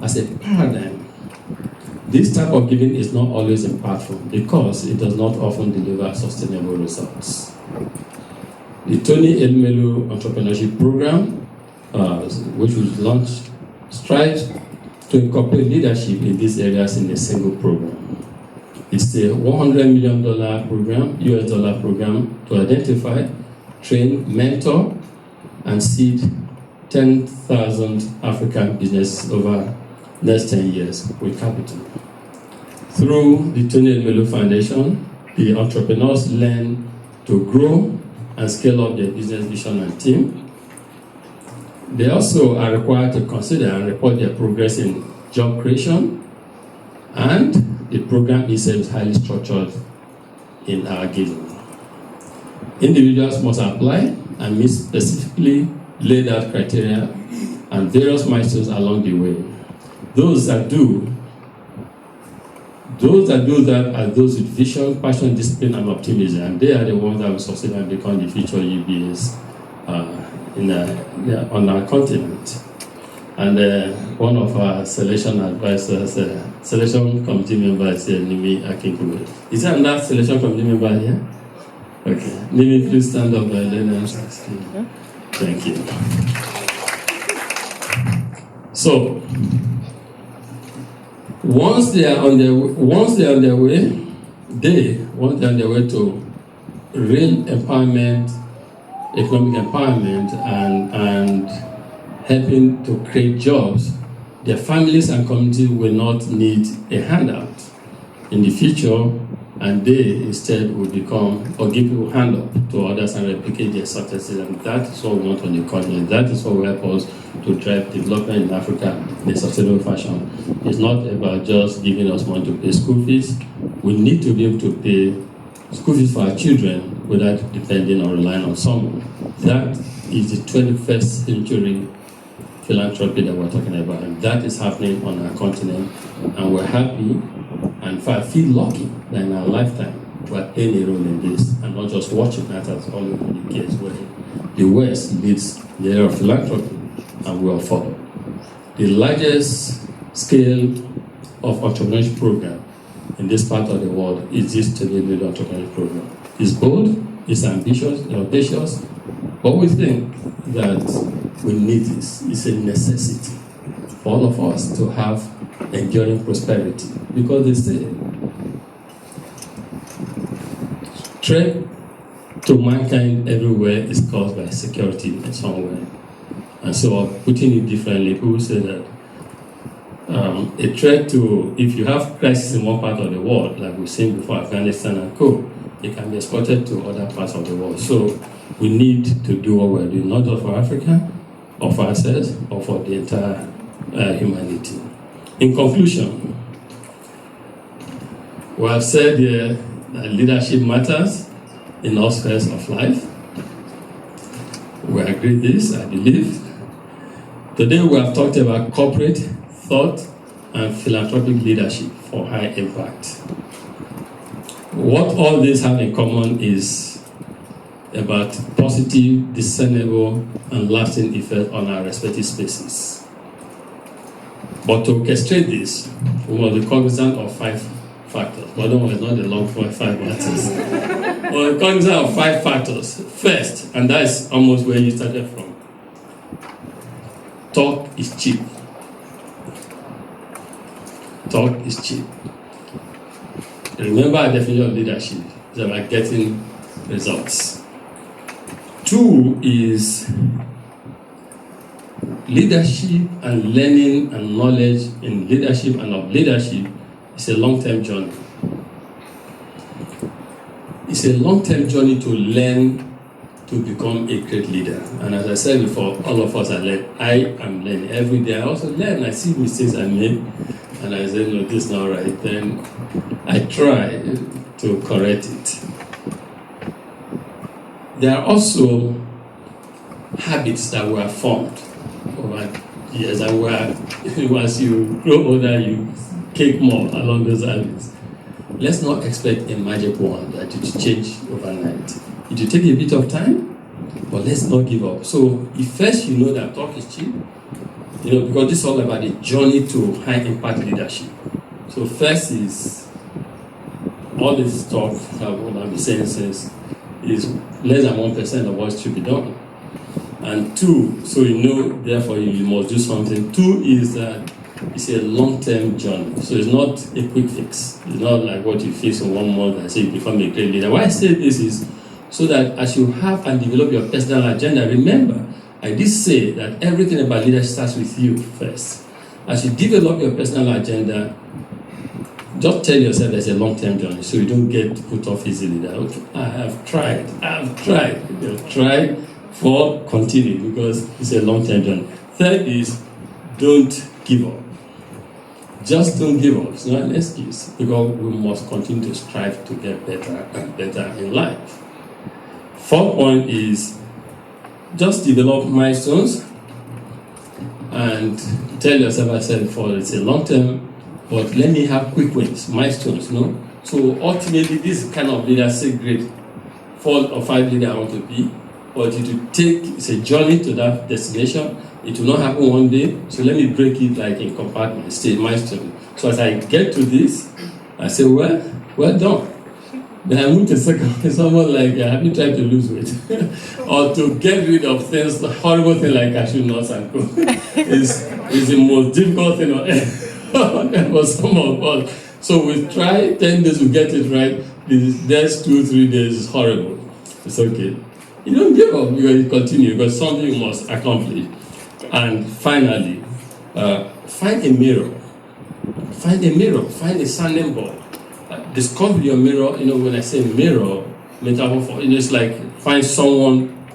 C: as a paradigm, this type of giving is not always impactful because it does not often deliver sustainable results. The Tony Elumelu Entrepreneurship Program, which was launched, strives to incorporate leadership in these areas in a single program. It's a $100 million program, US dollar program, to identify, train, mentor, and seed 10,000 African businesses over the next 10 years with capital. Through the Tony Elumelu Foundation, the entrepreneurs learn to grow and scale up their business vision and team. They also are required to consider and report their progress in job creation, and the program itself is highly structured in our giving. Individuals must apply and meet specifically laid out criteria and various milestones along the way. Those that do that are those with vision, passion, discipline, and optimism, and they are the ones that will succeed and become the future UBAs on our continent. And one of our selection advisors, selection committee member is Nimi Akinkube. Is there another selection committee member here? Okay. Nimi, please stand up and then I'm asking. Thank you. So, once they are on their way to real empowerment, economic empowerment, and helping to create jobs, their families and communities will not need a handout in the future, and they instead will become or give people hand up to others and replicate their successes. And that is what we want on the continent. That is what will help us to drive development in Africa in a sustainable fashion. It's not about just giving us money to pay school fees. We need to be able to pay school fees for our children without depending or relying on someone. That is the 21st century philanthropy that we're talking about, and that is happening on our continent, and we're happy and feel lucky that in our lifetime we're playing a role in this and not just watching that as always been the case where the West leads the area of philanthropy and we'll follow. The largest scale of entrepreneurship program in this part of the world is this Tony Elumelu Entrepreneurship Program. It's bold, it's ambitious, audacious, but we think that we need this. It's a necessity for all of us to have enduring prosperity, because they say threat to mankind everywhere is caused by security in some way. And so, putting it differently, people say that a threat to, if you have crisis in one part of the world, like we've seen before, Afghanistan and co, it can be exported to other parts of the world. So we need to do what we're doing, not just for Africa, or for ourselves, or for the entire humanity. In conclusion, we have said here that leadership matters in all spheres of life. We agree this, I believe. Today we have talked about corporate thought, and philanthropic leadership for high impact. What all these have in common is about positive, discernible, and lasting effect on our respective spaces. But to orchestrate this, we must be cognizant of 5 factors. But don't worry, it's not the long 5 factors. We're cognizant of 5 factors. First, and that is almost where you started from, talk is cheap. Talk is cheap. Remember, our definition of leadership is about getting results. 2 is leadership and learning and knowledge in leadership and of leadership is a long-term journey. It's a long-term journey to learn to become a great leader. And as I said before, all of us are learning. I am learning every day. I also learn. I see mistakes I make, and I say, no, this is not right. Then I try to correct it. There are also habits that were formed over years, and as you grow older, you cake more along those habits. Let's not expect a magic wand that it will change overnight. It will take a bit of time, but let's not give up. So if first you know that talk is cheap, because this is all about the journey to high impact leadership. So first is all this talk, what I've been saying since, is less than 1% of what should be done. And 2, so therefore you must do something. 2 is that it's a long-term journey. So it's not a quick fix. It's not like what you fix in 1 month and say you become a great leader. Why I say this is so that as you have and develop your personal agenda, remember, I did say that everything about leadership starts with you first. As you develop your personal agenda, just tell yourself there's a long-term journey so you don't get put off easily. That, okay, I have tried. Try for continue because it's a long-term journey. 3rd is don't give up. Just don't give up. It's not an excuse because we must continue to strive to get better and better in life. 4th point is just develop milestones and tell yourself, I said before, it's a long term, but let me have quick wins, milestones, So ultimately, this kind of leader, say great, 4 or 5 leader I want to be, but it's a journey to that destination. It will not happen one day, so let me break it like in compartments, stage milestone. So as I get to this, I say, well done. Then I move to second, someone like, have you tried to lose weight? Or to get rid of things, the horrible thing like cashew nuts and co. is the most difficult thing on earth for some of us. So we try 10 days, we get it right. There's 2-3 days, is horrible. It's okay. You don't give up, you continue, because something you must accomplish. And finally, find a mirror. Find a sounding board. Discover your mirror. When I say mirror, metaphor, it's like find someone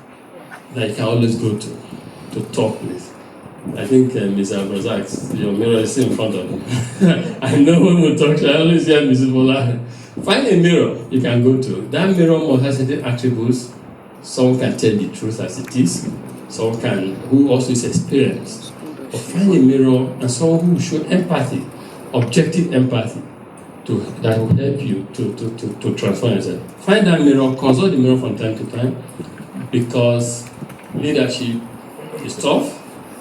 C: that you can always go to talk with. I think Mr. Abrazak, your mirror is in front of you. I know when we talk, I always hear Mrs. Bola. Find a mirror you can go to. That mirror must have certain attributes. Someone can tell the truth as it is. Someone who also is experienced. But find a mirror and someone who will show empathy, objective empathy, that will help you to transform yourself. Find that mirror, consult the mirror from time to time, because leadership is tough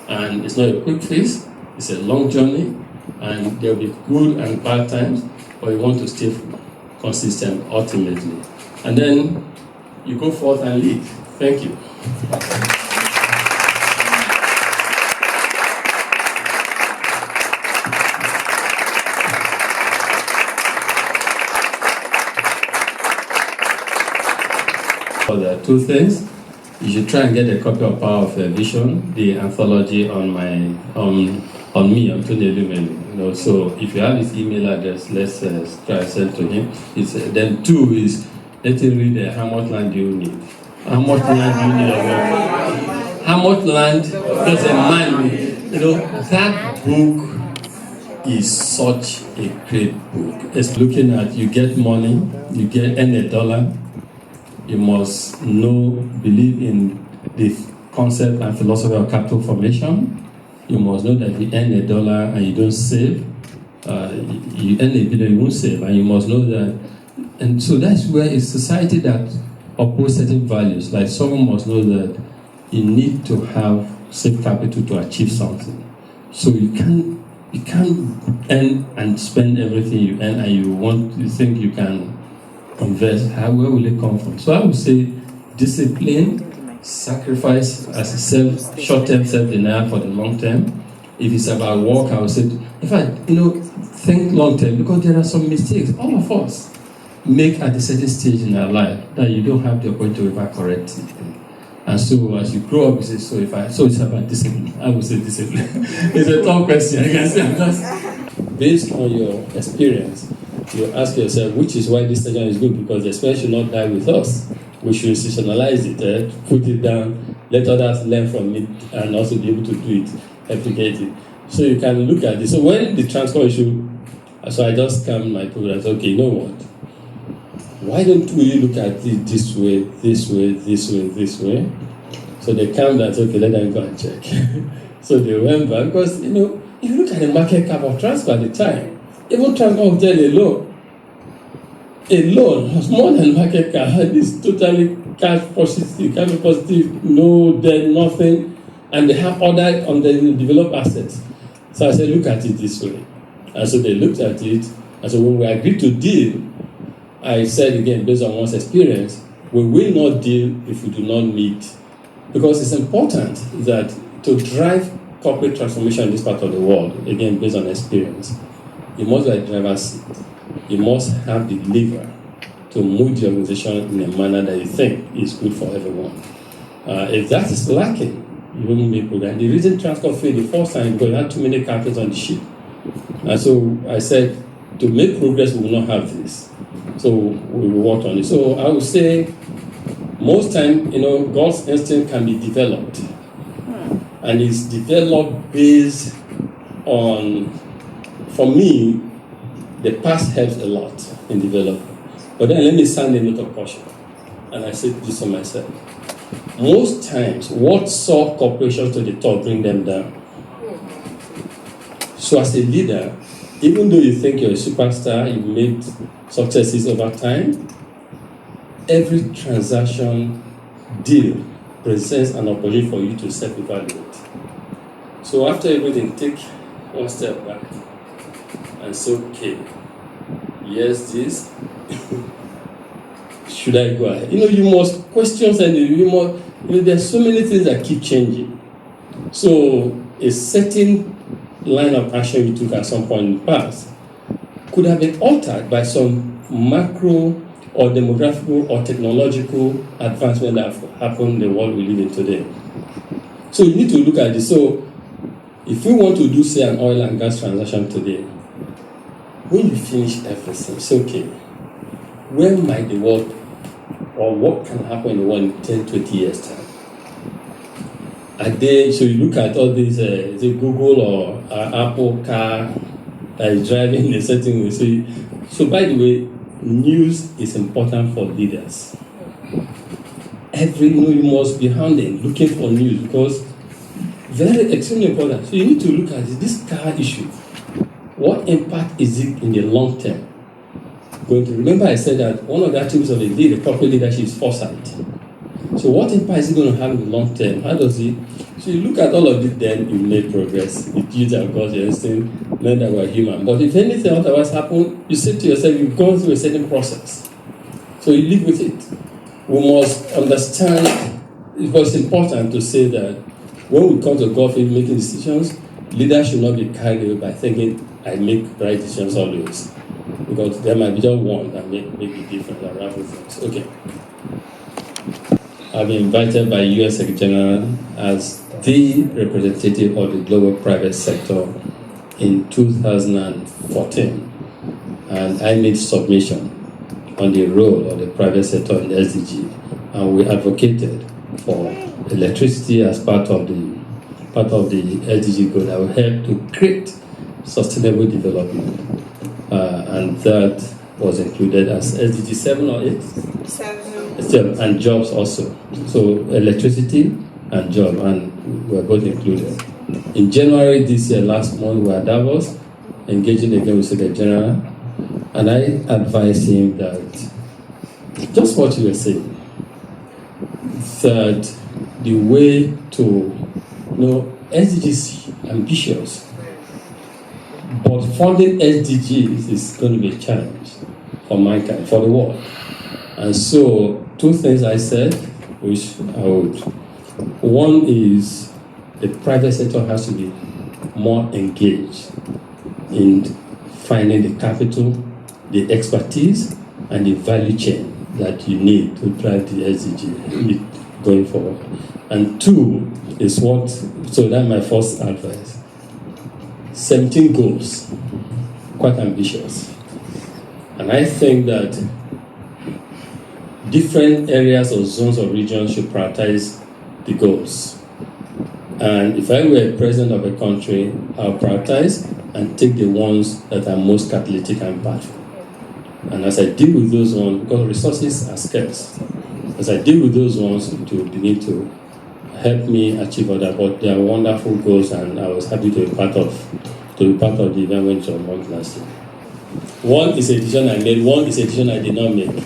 C: and it's not a quick fix. It's a long journey, and there will be good and bad times, but you want to stay consistent ultimately. And then you go forth and lead. Thank you. There are 2 things. You should try and get a copy of Power of Vision, the anthology on me, Antonio Lumenu. So if you have his email address, let's try to send to him. Then 2 is, let him read how much land do you need? How much land do you need? How much land does a man need? That book is such a great book. It's looking at, you get money, you earn $1, you must believe in the concept and philosophy of capital formation. You must know that if you earn $1 and you don't save, you earn a billion, you won't save, and you must know that. And so that's where a society that opposes certain values, like someone must know that you need to have safe capital to achieve something. So you can't earn and spend everything you earn, and you think you can invest. Where will it come from? So I would say discipline, sacrifice as a short-term self-denial for the long term. If it's about work, I would say, in fact, think long-term, because there are some mistakes all of us make at a certain stage in our life that you don't have the opportunity to ever correct it. And so as you grow up, you say, so it's about discipline. I would say discipline. It's a tough question. I can say I'm just based on your experience, you ask yourself, which is why this session is good, because the experience should not die with us. We should institutionalize it, put it down, let others learn from it, and also be able to do it, replicate it. So you can look at this. So when the transport issue, so I just calmed my people and said, okay, you know what? Why don't we look at it this way, this way, this way, this way? So they calmed down and said, okay, let them go and check. So they went back, because, if you look at the market cap of transport at the time, even transport hotel alone was more than market cap. It's totally cash positive, no debt, nothing, and they have other underdeveloped assets. So I said, look at it this way. And so they looked at it, and so when we agreed to deal, I said again, based on one's experience, we will not deal if we do not meet. Because it's important that to drive corporate transformation in this part of the world, again, based on experience, you must be a driver's seat. You must have the lever to move the organization in a manner that you think is good for everyone. If that is lacking, you won't make progress. The reason transport failed the first time because you had too many captains on the ship. And so I said, to make progress, we will not have this. So we will work on it. So I would say, most time, God's instinct can be developed. And it's developed based on, for me, the past helps a lot in development. But then let me sound a note of caution. And I said this to myself. Most times, what saw corporations to the top bring them down. So as a leader, even though you think you're a superstar, you've made successes over time, every transaction deal presents an opportunity for you to self-evaluate. So after everything, take one step back and say, okay, yes, this, should I go ahead? You must question and there's so many things that keep changing. So a certain line of action you took at some point in the past could have been altered by some macro or demographical or technological advancement that have happened in the world we live in today. So you need to look at this. So if we want to do, say, an oil and gas transaction today, when you finish everything, it's okay. Where might the world, or what can happen in the world in 10, 20 years' time? So you look at all these, is it Google or Apple car that is driving in a certain way. So by the way, news is important for leaders. You must be hunting, looking for news, because very extremely important. So you need to look at this car issue. What impact is it in the long term? Remember I said that one of the attributes of a leader, corporate leadership, is foresight. So what impact is it going to have in the long term? How does it? So you look at all of it, then you make progress. It use of God's instinct, learn that we're human. But if anything otherwise happens, you say to yourself, you've gone through a certain process. So you live with it. We must understand, it was important to say that when we come to God for making decisions, leaders should not be carried away by thinking, I make right decisions always. Because there might be just one that may be different than other things. Okay. I've been invited by U.S. Secretary General as the representative of the global private sector in 2014. And I made submission on the role of the private sector in the SDG. And we advocated for electricity as part of the SDG goal that will help to create sustainable development. And that was included as SDG 7 or 8? 7. And jobs also. So electricity and job, and we're both included. In January this year, last month, we were at Davos. engaging again with Secretary General, and I advised him that just what you were saying, that the way to, SDGs is ambitious, but funding SDGs is going to be a challenge for mankind, for the world. And so, two things I said, which I would. One is the private sector has to be more engaged in finding the capital, the expertise, and the value chain that you need to drive the SDG going forward. And two is so that's my first advice. 17 goals, quite ambitious. And I think that different areas or zones or regions should prioritize the goals. And if I were president of a country, I'll prioritize and take the ones that are most catalytic and impactful. And as I deal with those ones, because resources are scarce, as I deal with those ones, it will begin to help me achieve other. But they are wonderful goals, and I was happy to be part of the event when it was last year. One is a decision I made. One is a decision I did not make.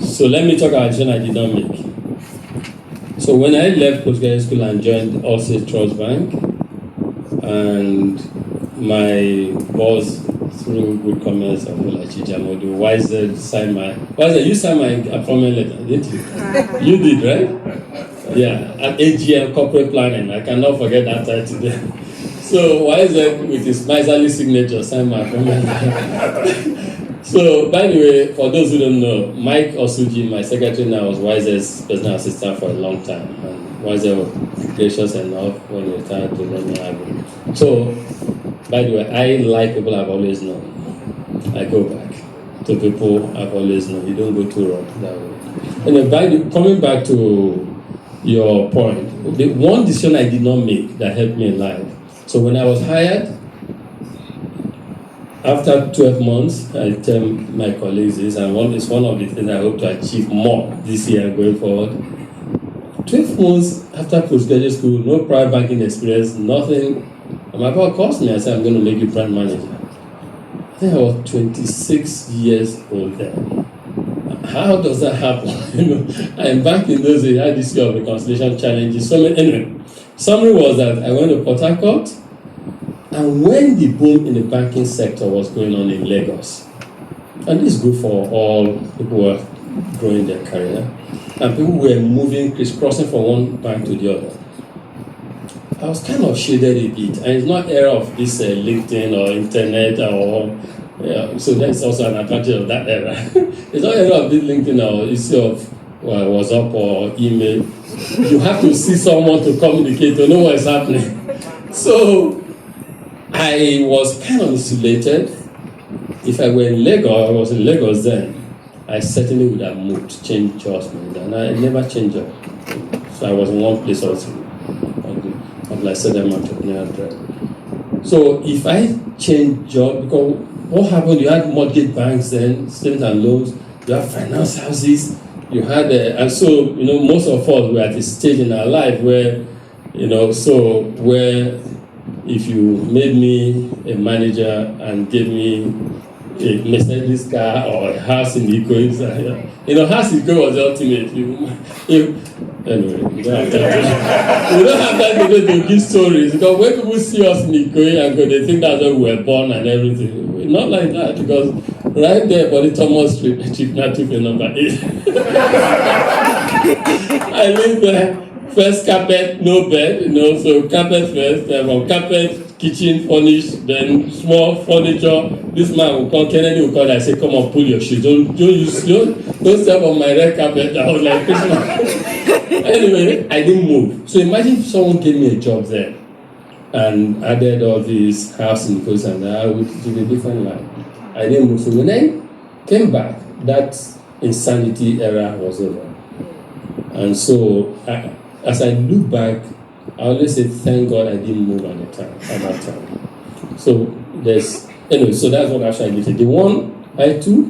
C: So let me talk about a decision I did not make. So when I left postgraduate school and joined Allstate Trust Bank, and my boss, through good comments of Olachi Jamodu, YZ signed you signed my appointment letter, didn't you? You did, right? Yeah, at AGM Corporate Planning. I cannot forget that title there. So YZ, with his miserly signature, signed my appointment letter. So, by the way, for those who don't know, Mike Osuji, my secretary now, was YZ's personal assistant for a long time. And YZ was gracious enough when he retired to let me have it. So, by the way, I like people I've always known. I go back to people I've always known. You don't go too wrong that way. And coming back to your point, the one decision I did not make that helped me in life. So when I was hired, after 12 months, I tell my colleagues this, and it's one of the things I hope to achieve more this year going forward. 12 months after postgraduate school, no prior banking experience, nothing. And my boss calls me and said, I'm going to make you brand manager. I think I was 26 years old then. How does that happen? And back in those days, I had this year of reconciliation challenges. Anyway, summary was that I went to Port Harcourt, and when the boom in the banking sector was going on in Lagos, and this is good for all people who are growing their career, and people were moving, crisscrossing from one bank to the other, I was kind of shaded a bit. And it's not era of this LinkedIn or internet so that's also an advantage of that era. It's not era of this LinkedIn or issue of WhatsApp or email. You have to see someone to communicate to know what's happening. So I was kind of insulated. If I were in Lagos, I was in Lagos then, I certainly would have moved, changed jobs, and I never changed job. So I was in one place also. Like I said, I'm an entrepreneurial drive. So if I change job, because what happened, you had mortgage banks then, savings and loans, you had finance houses, you had, and so, most of us were at a stage in our life where, where if you made me a manager and gave me a Mercedes car or a house in Ikoyi, house in Ikoyi was the ultimate. Anyway, we don't have time to give stories, because when people see us in Ikoyi and go, they think that's where we were born and everything. We're not like that, because right there, Body Thomas Street, Chipna number 8. I live there. First carpet, no bed, so carpet first, from carpet, kitchen, furnished, then small furniture. This man will come, Kennedy will call, I say, come on, pull your shoes. Don't step on my red carpet. I was like, Christmas. Anyway, I didn't move. So imagine if someone gave me a job there and added all these house in coast, and I would live a different life. I didn't move. So when I came back, that insanity era was over. And so, as I look back, I always say, thank God I didn't move at that time. So so that's what actually I did. The one I took,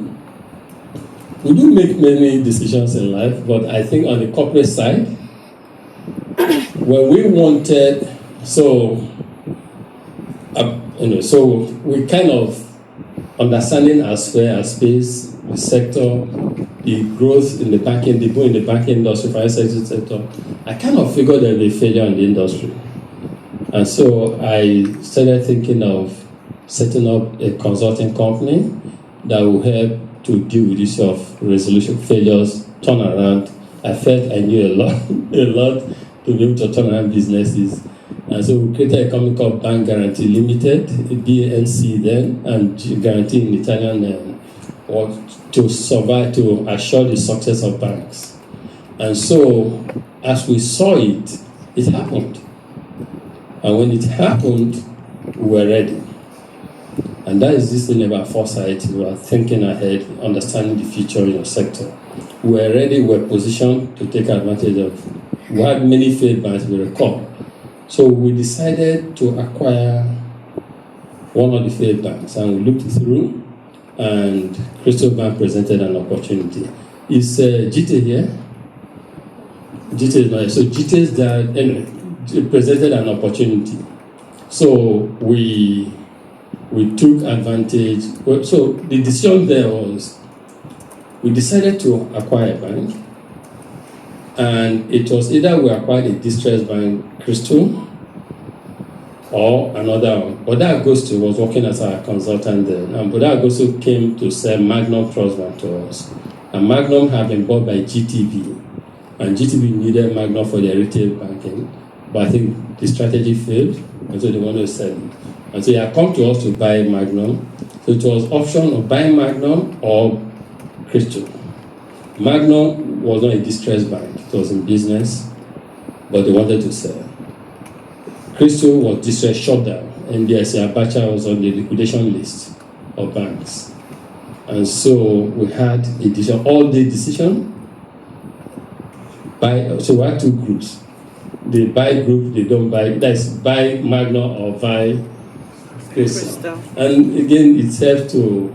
C: we do make many decisions in life, but I think on the corporate side, when we wanted, so we kind of understanding as well as space, the sector, the growth in the banking, the boom in the banking industry, financial sector. I kind of figured there'd be a failure in the industry. And so I started thinking of setting up a consulting company that will help to deal with this of resolution failures, turnaround. I felt I knew a lot to be able to turn around businesses. And so we created a company called Bank Guarantee Limited, BNC then, and Guarantee in Italian, to survive, to assure the success of banks. And so, as we saw it, it happened. And when it happened, we were ready. And that is this thing about foresight. We are thinking ahead, understanding the future in your sector. We were ready, we were positioned to take advantage of. We had many failed banks, we recall. So we decided to acquire one of the failed banks, and we looked through, and Crystal Bank presented an opportunity. Is GT here? GT is not. So GT is that, anyway, it presented an opportunity. So we took advantage. So the decision there was, we decided to acquire a bank, and it was either we acquired a distressed bank, Crystal, or another one. But that Augusto was working as our consultant then, and but that Augusto came to sell Magnum Trust Bank to us. And Magnum had been bought by GTB, and GTB needed Magnum for their retail banking, but I think the strategy failed, and so they wanted to sell it. And so they had come to us to buy Magnum. So it was option of buying Magnum or Crystal. Magnum was not a distressed bank, it was in business, but they wanted to sell. Crystal was distressed, shut down, and NBSC Abacha was on the liquidation list of banks. And so we had a decision, all-day decision. So we had two groups. They buy group, they don't buy, that's buy Magnum or buy Crystal. And again, it helped to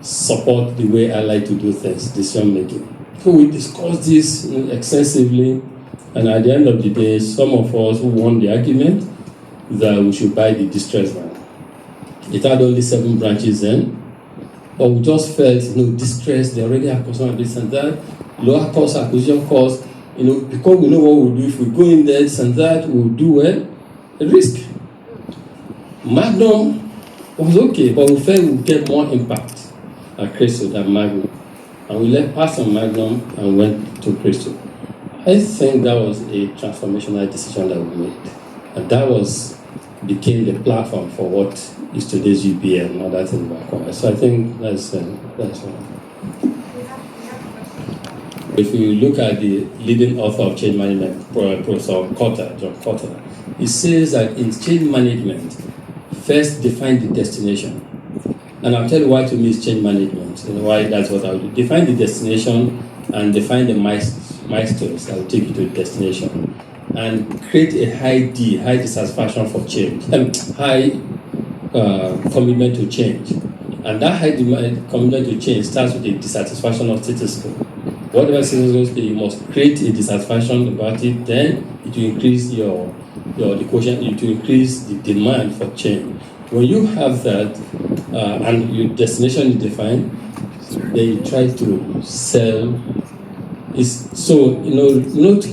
C: support the way I like to do things, decision making. So we discussed this extensively, and at the end of the day, some of us won the argument that we should buy the distressed bank. It had only 7 branches then, but we just felt, distressed, they already have customer this and that, lower cost, acquisition cost, because we know what we'll do. If we go in there, this and that, we'll do well. A risk. Magnum was okay, but we felt we'd get more impact at Crystal than Magnum. And we left past on Magnum and went to Crystal. I think that was a transformational decision that we made. And that became the platform for what is today's UBA and other things we acquired. So I think that's one. If you look at the leading author of change management, Professor John Cotter, he says that in change management, first define the destination. And I'll tell you why to me is change management, and why that's what I'll do. Define the destination and define the milestones that will take you to the destination. And create a high dissatisfaction for change, high commitment to change. And that high commitment to change starts with a dissatisfaction of status quo. Whatever status quo, you must create a dissatisfaction about it, then it will increase your quotient, it will increase the demand for change. When you have that, and your destination is defined, then you try to sell. So,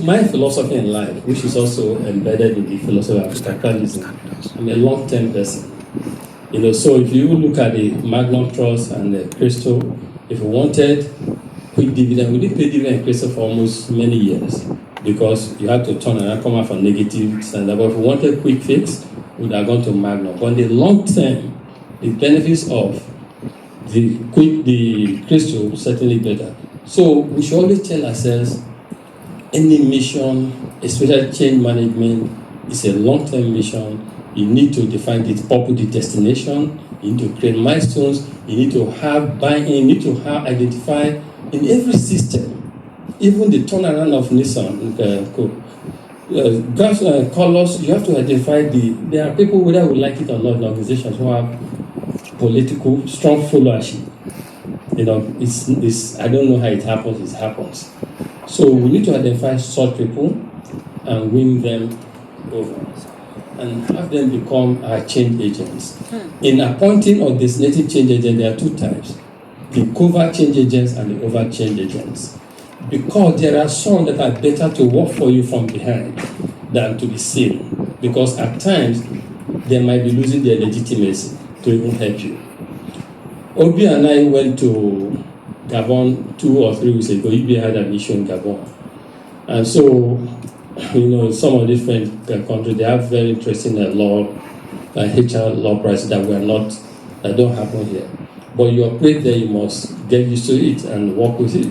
C: my philosophy in life, which is also embedded in the philosophy of capitalism, I'm a long-term person. So if you look at the Magnum Trust and the Crystal, if you wanted quick dividend, we didn't pay dividend in Crystal for almost many years because you had to turn around, come out from negative standard. But if you wanted quick fix, we would have gone to Magnum. But in the long term, the benefits of the Crystal certainly better. So we should always tell ourselves, any mission, especially change management, is a long-term mission. You need to define the purpose, the destination. You need to create milestones. You need to have buy-in. You need to have identify in every system, even the turnaround of Nissan, colors. You have to identify there are people, whether we like it or not, in organizations who have political strong followership. It's I don't know how it happens. So we need to identify such people and win them over. and have them become our change agents. In appointing or designating change agents, there are two types: the covert change agents and the overt change agents. Because there are some that are better to work for you from behind than to be seen. Because at times, they might be losing their legitimacy to even help you. Obi and I went to Gabon 2 or 3 weeks ago. Obi had an issue in Gabon. And so, some of these friends in the country, they have very interesting law, HR law prices that don't happen here. But you operate there, you must get used to it and work with it.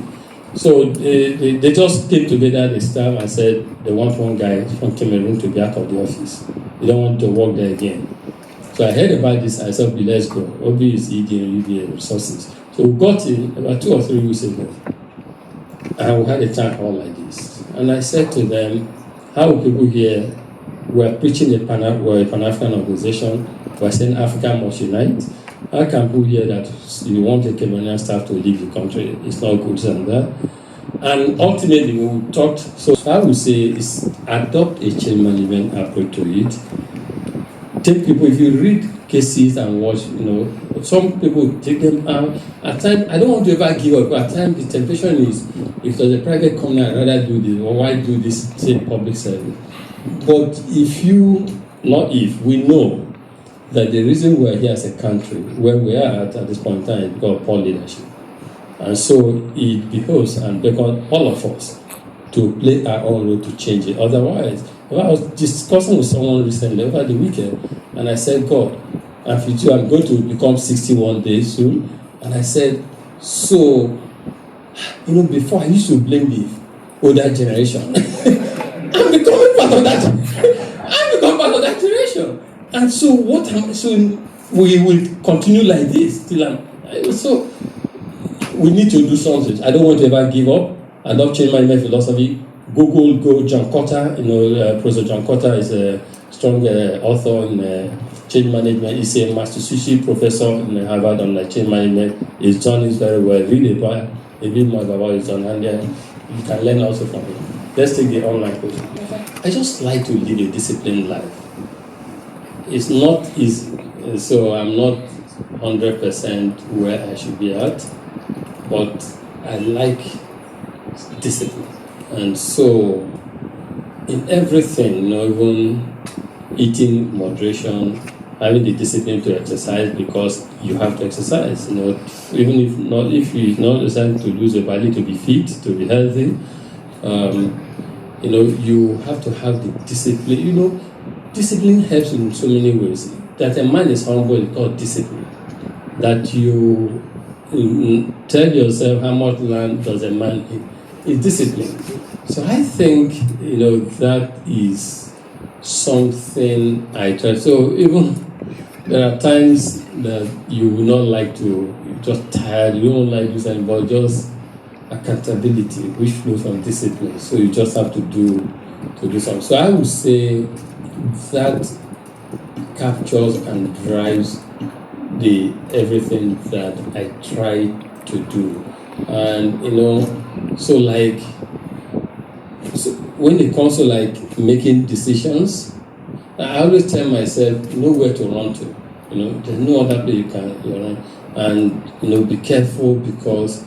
C: So they just came together, the staff, and said they want one guy from Cameroon to be out of the office. They don't want to work there again. So I heard about this, I said, let's go. Obi is ED and resources. So we got in about 2 or 3 weeks ago. And we had a town hall like this. And I said to them, how are people here? We're preaching we're a Pan-African organization. We're saying Africa must unite. How can people hear that you want a Cameroonian staff to leave the country? It's not good and that. And ultimately, we talked. So I would say is adopt a change management approach to it. Take people. If you read cases and watch, some people take them out. At times, I don't want to ever give up. But at times, the temptation is, if there's a private company, I'd rather do this. Or why do this? Say public service. But we know that the reason we're here as a country, where we are at this point in time, is because of poor leadership. And so it behoves and beckons all of us to play our own role to change it. Otherwise, I was discussing with someone recently over the weekend, and I said, God, I'm going to become 61 days soon. And I said, so, before I used to blame the older generation. I'm becoming part of that generation. And so we will continue like this till so we need to do something. I don't want to ever give up. I don't change my philosophy. Go John Cotter. Professor John Cotter is a strong author in change management. He's a Master Sushi professor in Harvard on change management. He's done it very well. Read a bit more about his done, and you can learn also from him. Let's take the online question. I just like to live a disciplined life. It's not easy, so I'm not 100% where I should be at, but I like discipline. And so in everything, even eating, moderation, having the discipline to exercise because you have to exercise, even if you're not designed to lose your body, to be fit, to be healthy, you have to have the discipline. Discipline helps in so many ways. That a man is humble is called discipline. That you tell yourself how much land does a man eat is discipline. So I think, that is something I try. So even there are times that you will not like to, you're just tired, you don't like to do something, but just accountability, which flows from discipline. So you just have to do something. So I would say that captures and drives everything that I try to do. And so when it comes to making decisions, I always tell myself, know where to run to. There's no other place you can run. And be careful because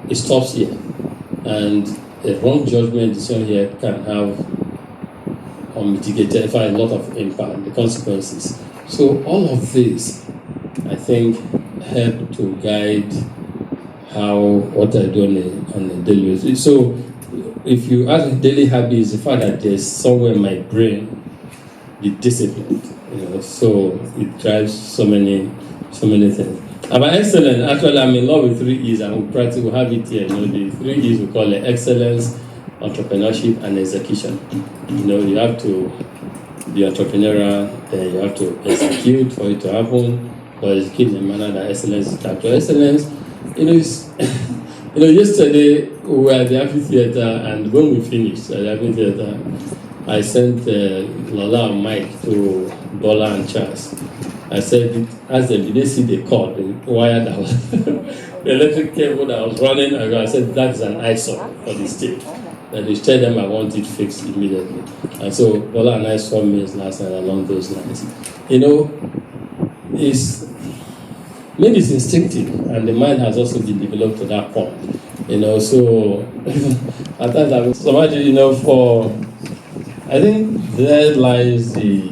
C: it stops here. And a wrong judgment decision here can have unmitigated, a lot of impact, the consequences. So all of this, I think, help to guide what I do on a daily basis. So if you ask daily habits, the fact that there's somewhere in my brain, be disciplined, so it drives so many things. About excellence, actually I'm in love with 3 E's, and we'll have it here. The 3 E's we call it excellence, entrepreneurship, and execution. You have to be entrepreneurial, then you have to execute for it to happen, or execute in a manner that excellence is captured. Excellence, yesterday we were at the amphitheater, and when we finished at the amphitheater, I sent Lola and Mike to Bola and Charles. I said, ask them, did they see the cord, the wire that was, the electric cable that was running? I said, that's an eyesore for the state. that you tell them I want it fixed immediately. And so Bola and I saw meals last night along those lines. Maybe it's instinctive, and the mind has also been developed to that point. So at times, so much, I think there lies the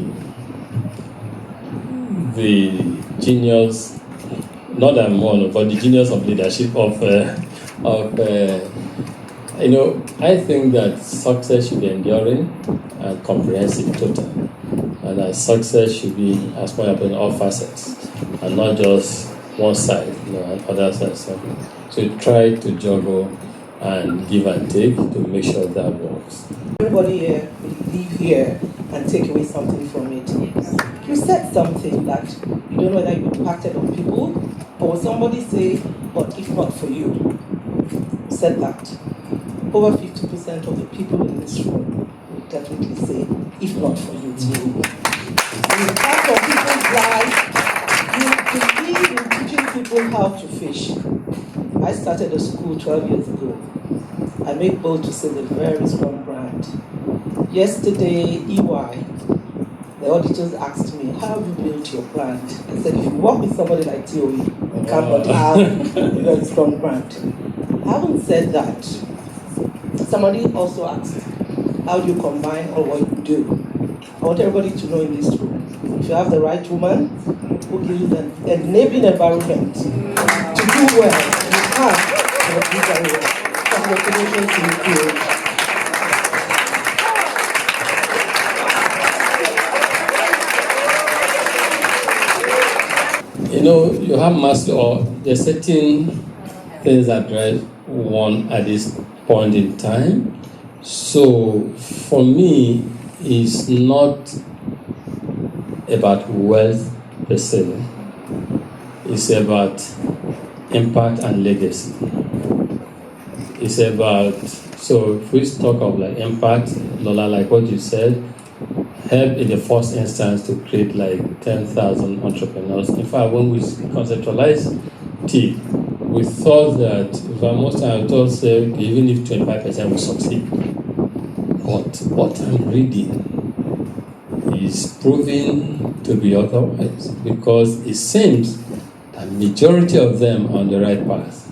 C: genius, not that I'm one, but the genius of leadership I think that success should be enduring and comprehensive total, and that success should be as much as all facets and not just one side, and other sides. So try to juggle and give and take to make sure that works.
D: Everybody here will leave here and take away something from it. You said something that you don't know whether you impacted on people, or somebody say, but if not for you. You said that. Over 50% of the people in this room will definitely say, if not for you too. The impact on people's lives, you believe in teaching people how to fish. I started a school 12 years ago. I make bold to say the very strong brand. Yesterday, EY, the auditors asked me, how have you built your brand? I said, if you work with somebody like TOE, you cannot have a very strong brand. Having said that, somebody also asked, how do you combine all what you do? I want everybody to know in this room, if you have the right woman who gives an enabling environment to do well, you can do very well. Congratulations to you.
C: You have mastery, or there's certain things that drive one at this point in time. So for me, it's not about wealth per se. It's about impact and legacy. It's about, so if we talk of like impact, Lola, like what you said, help in the first instance to create like 10,000 entrepreneurs. In fact, when we conceptualized TIP, we thought that, most times I thought even if 25% will succeed. But what I'm reading is proving to be otherwise, because it seems that majority of them are on the right path.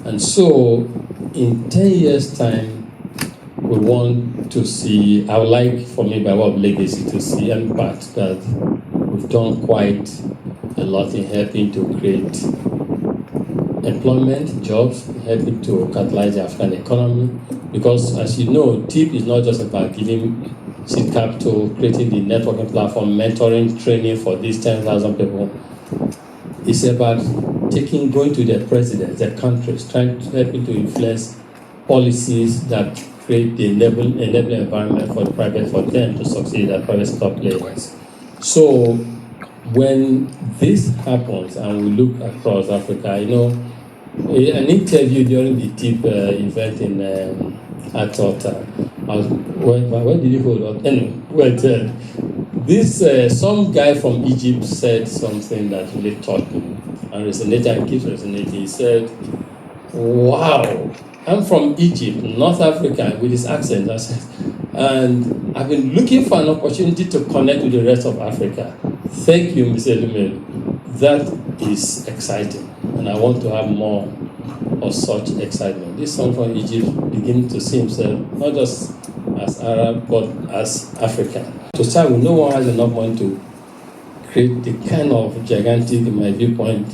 C: And so in 10 years' time, we want to see, I would like for me by way of legacy to see impact that we've done quite a lot in helping to create employment, jobs, helping to catalyze the African economy. Because as you know, TIP is not just about giving seed capital, creating the networking platform, mentoring, training for these 10,000 people. It's about going to their presidents, their countries, helping to influence policies that create the enabling environment for them to succeed as private sector players. So when this happens and we look across Africa, an interview during the TIP event in Atlanta, where did you hold on? Anyway, some guy from Egypt said something that really taught me and resonated and keeps resonating. He said, wow, I'm from Egypt, North Africa, with his accent. And I've been looking for an opportunity to connect with the rest of Africa. Thank you, Mr. Lumelu. That is exciting. And I want to have more of such excitement. This son from Egypt begins to see himself not just as Arab, but as African. To start with, no one has enough money to create the kind of gigantic, in my viewpoint,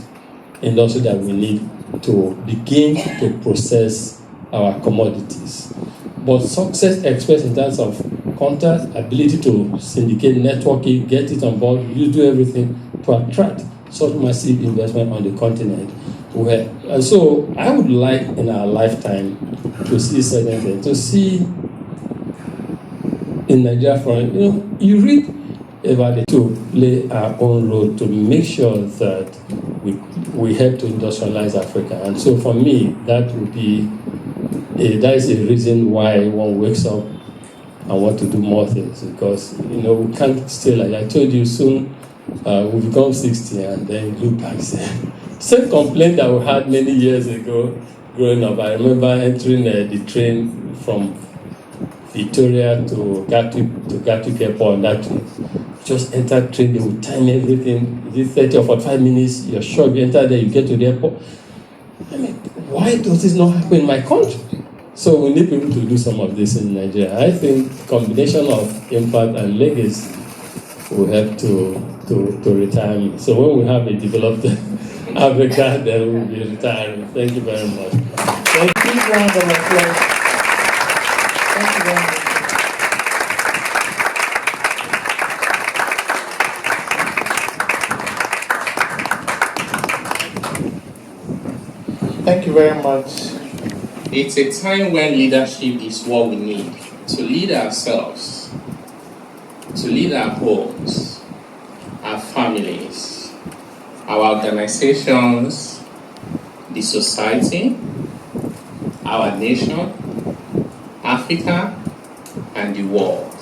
C: industry that we need to begin to process our commodities. But success expressed in terms of contact, ability to syndicate, networking, get it on board, you do everything to attract such massive investment on the continent. And so I would like in our lifetime to see certain things, to see in Nigeria, you read about it, to play our own role to make sure that we help to industrialize Africa. And so for me, that is a reason why one wakes up and want to do more things, because we can't stay like I told you soon. We become 60 and then look back. Same complaint that we had many years ago growing up. I remember entering the train from Victoria to Gatwick Airport, and that way. Just enter train, they will time everything. Is it 30 or 45 minutes? You're sure you enter there, you get to the airport. I mean, why does this not happen in my country? So we need people to do some of this in Nigeria. I think combination of impact and legacy will help to retirement. So when we have a developed Africa, then we'll be retiring. Thank you very much.
D: Thank you, round of applause. Thank you very much.
A: Thank you very much.
E: It's a time when leadership is what we need to lead ourselves, to lead our homes, our families, our organizations, the society, our nation, Africa, and the world.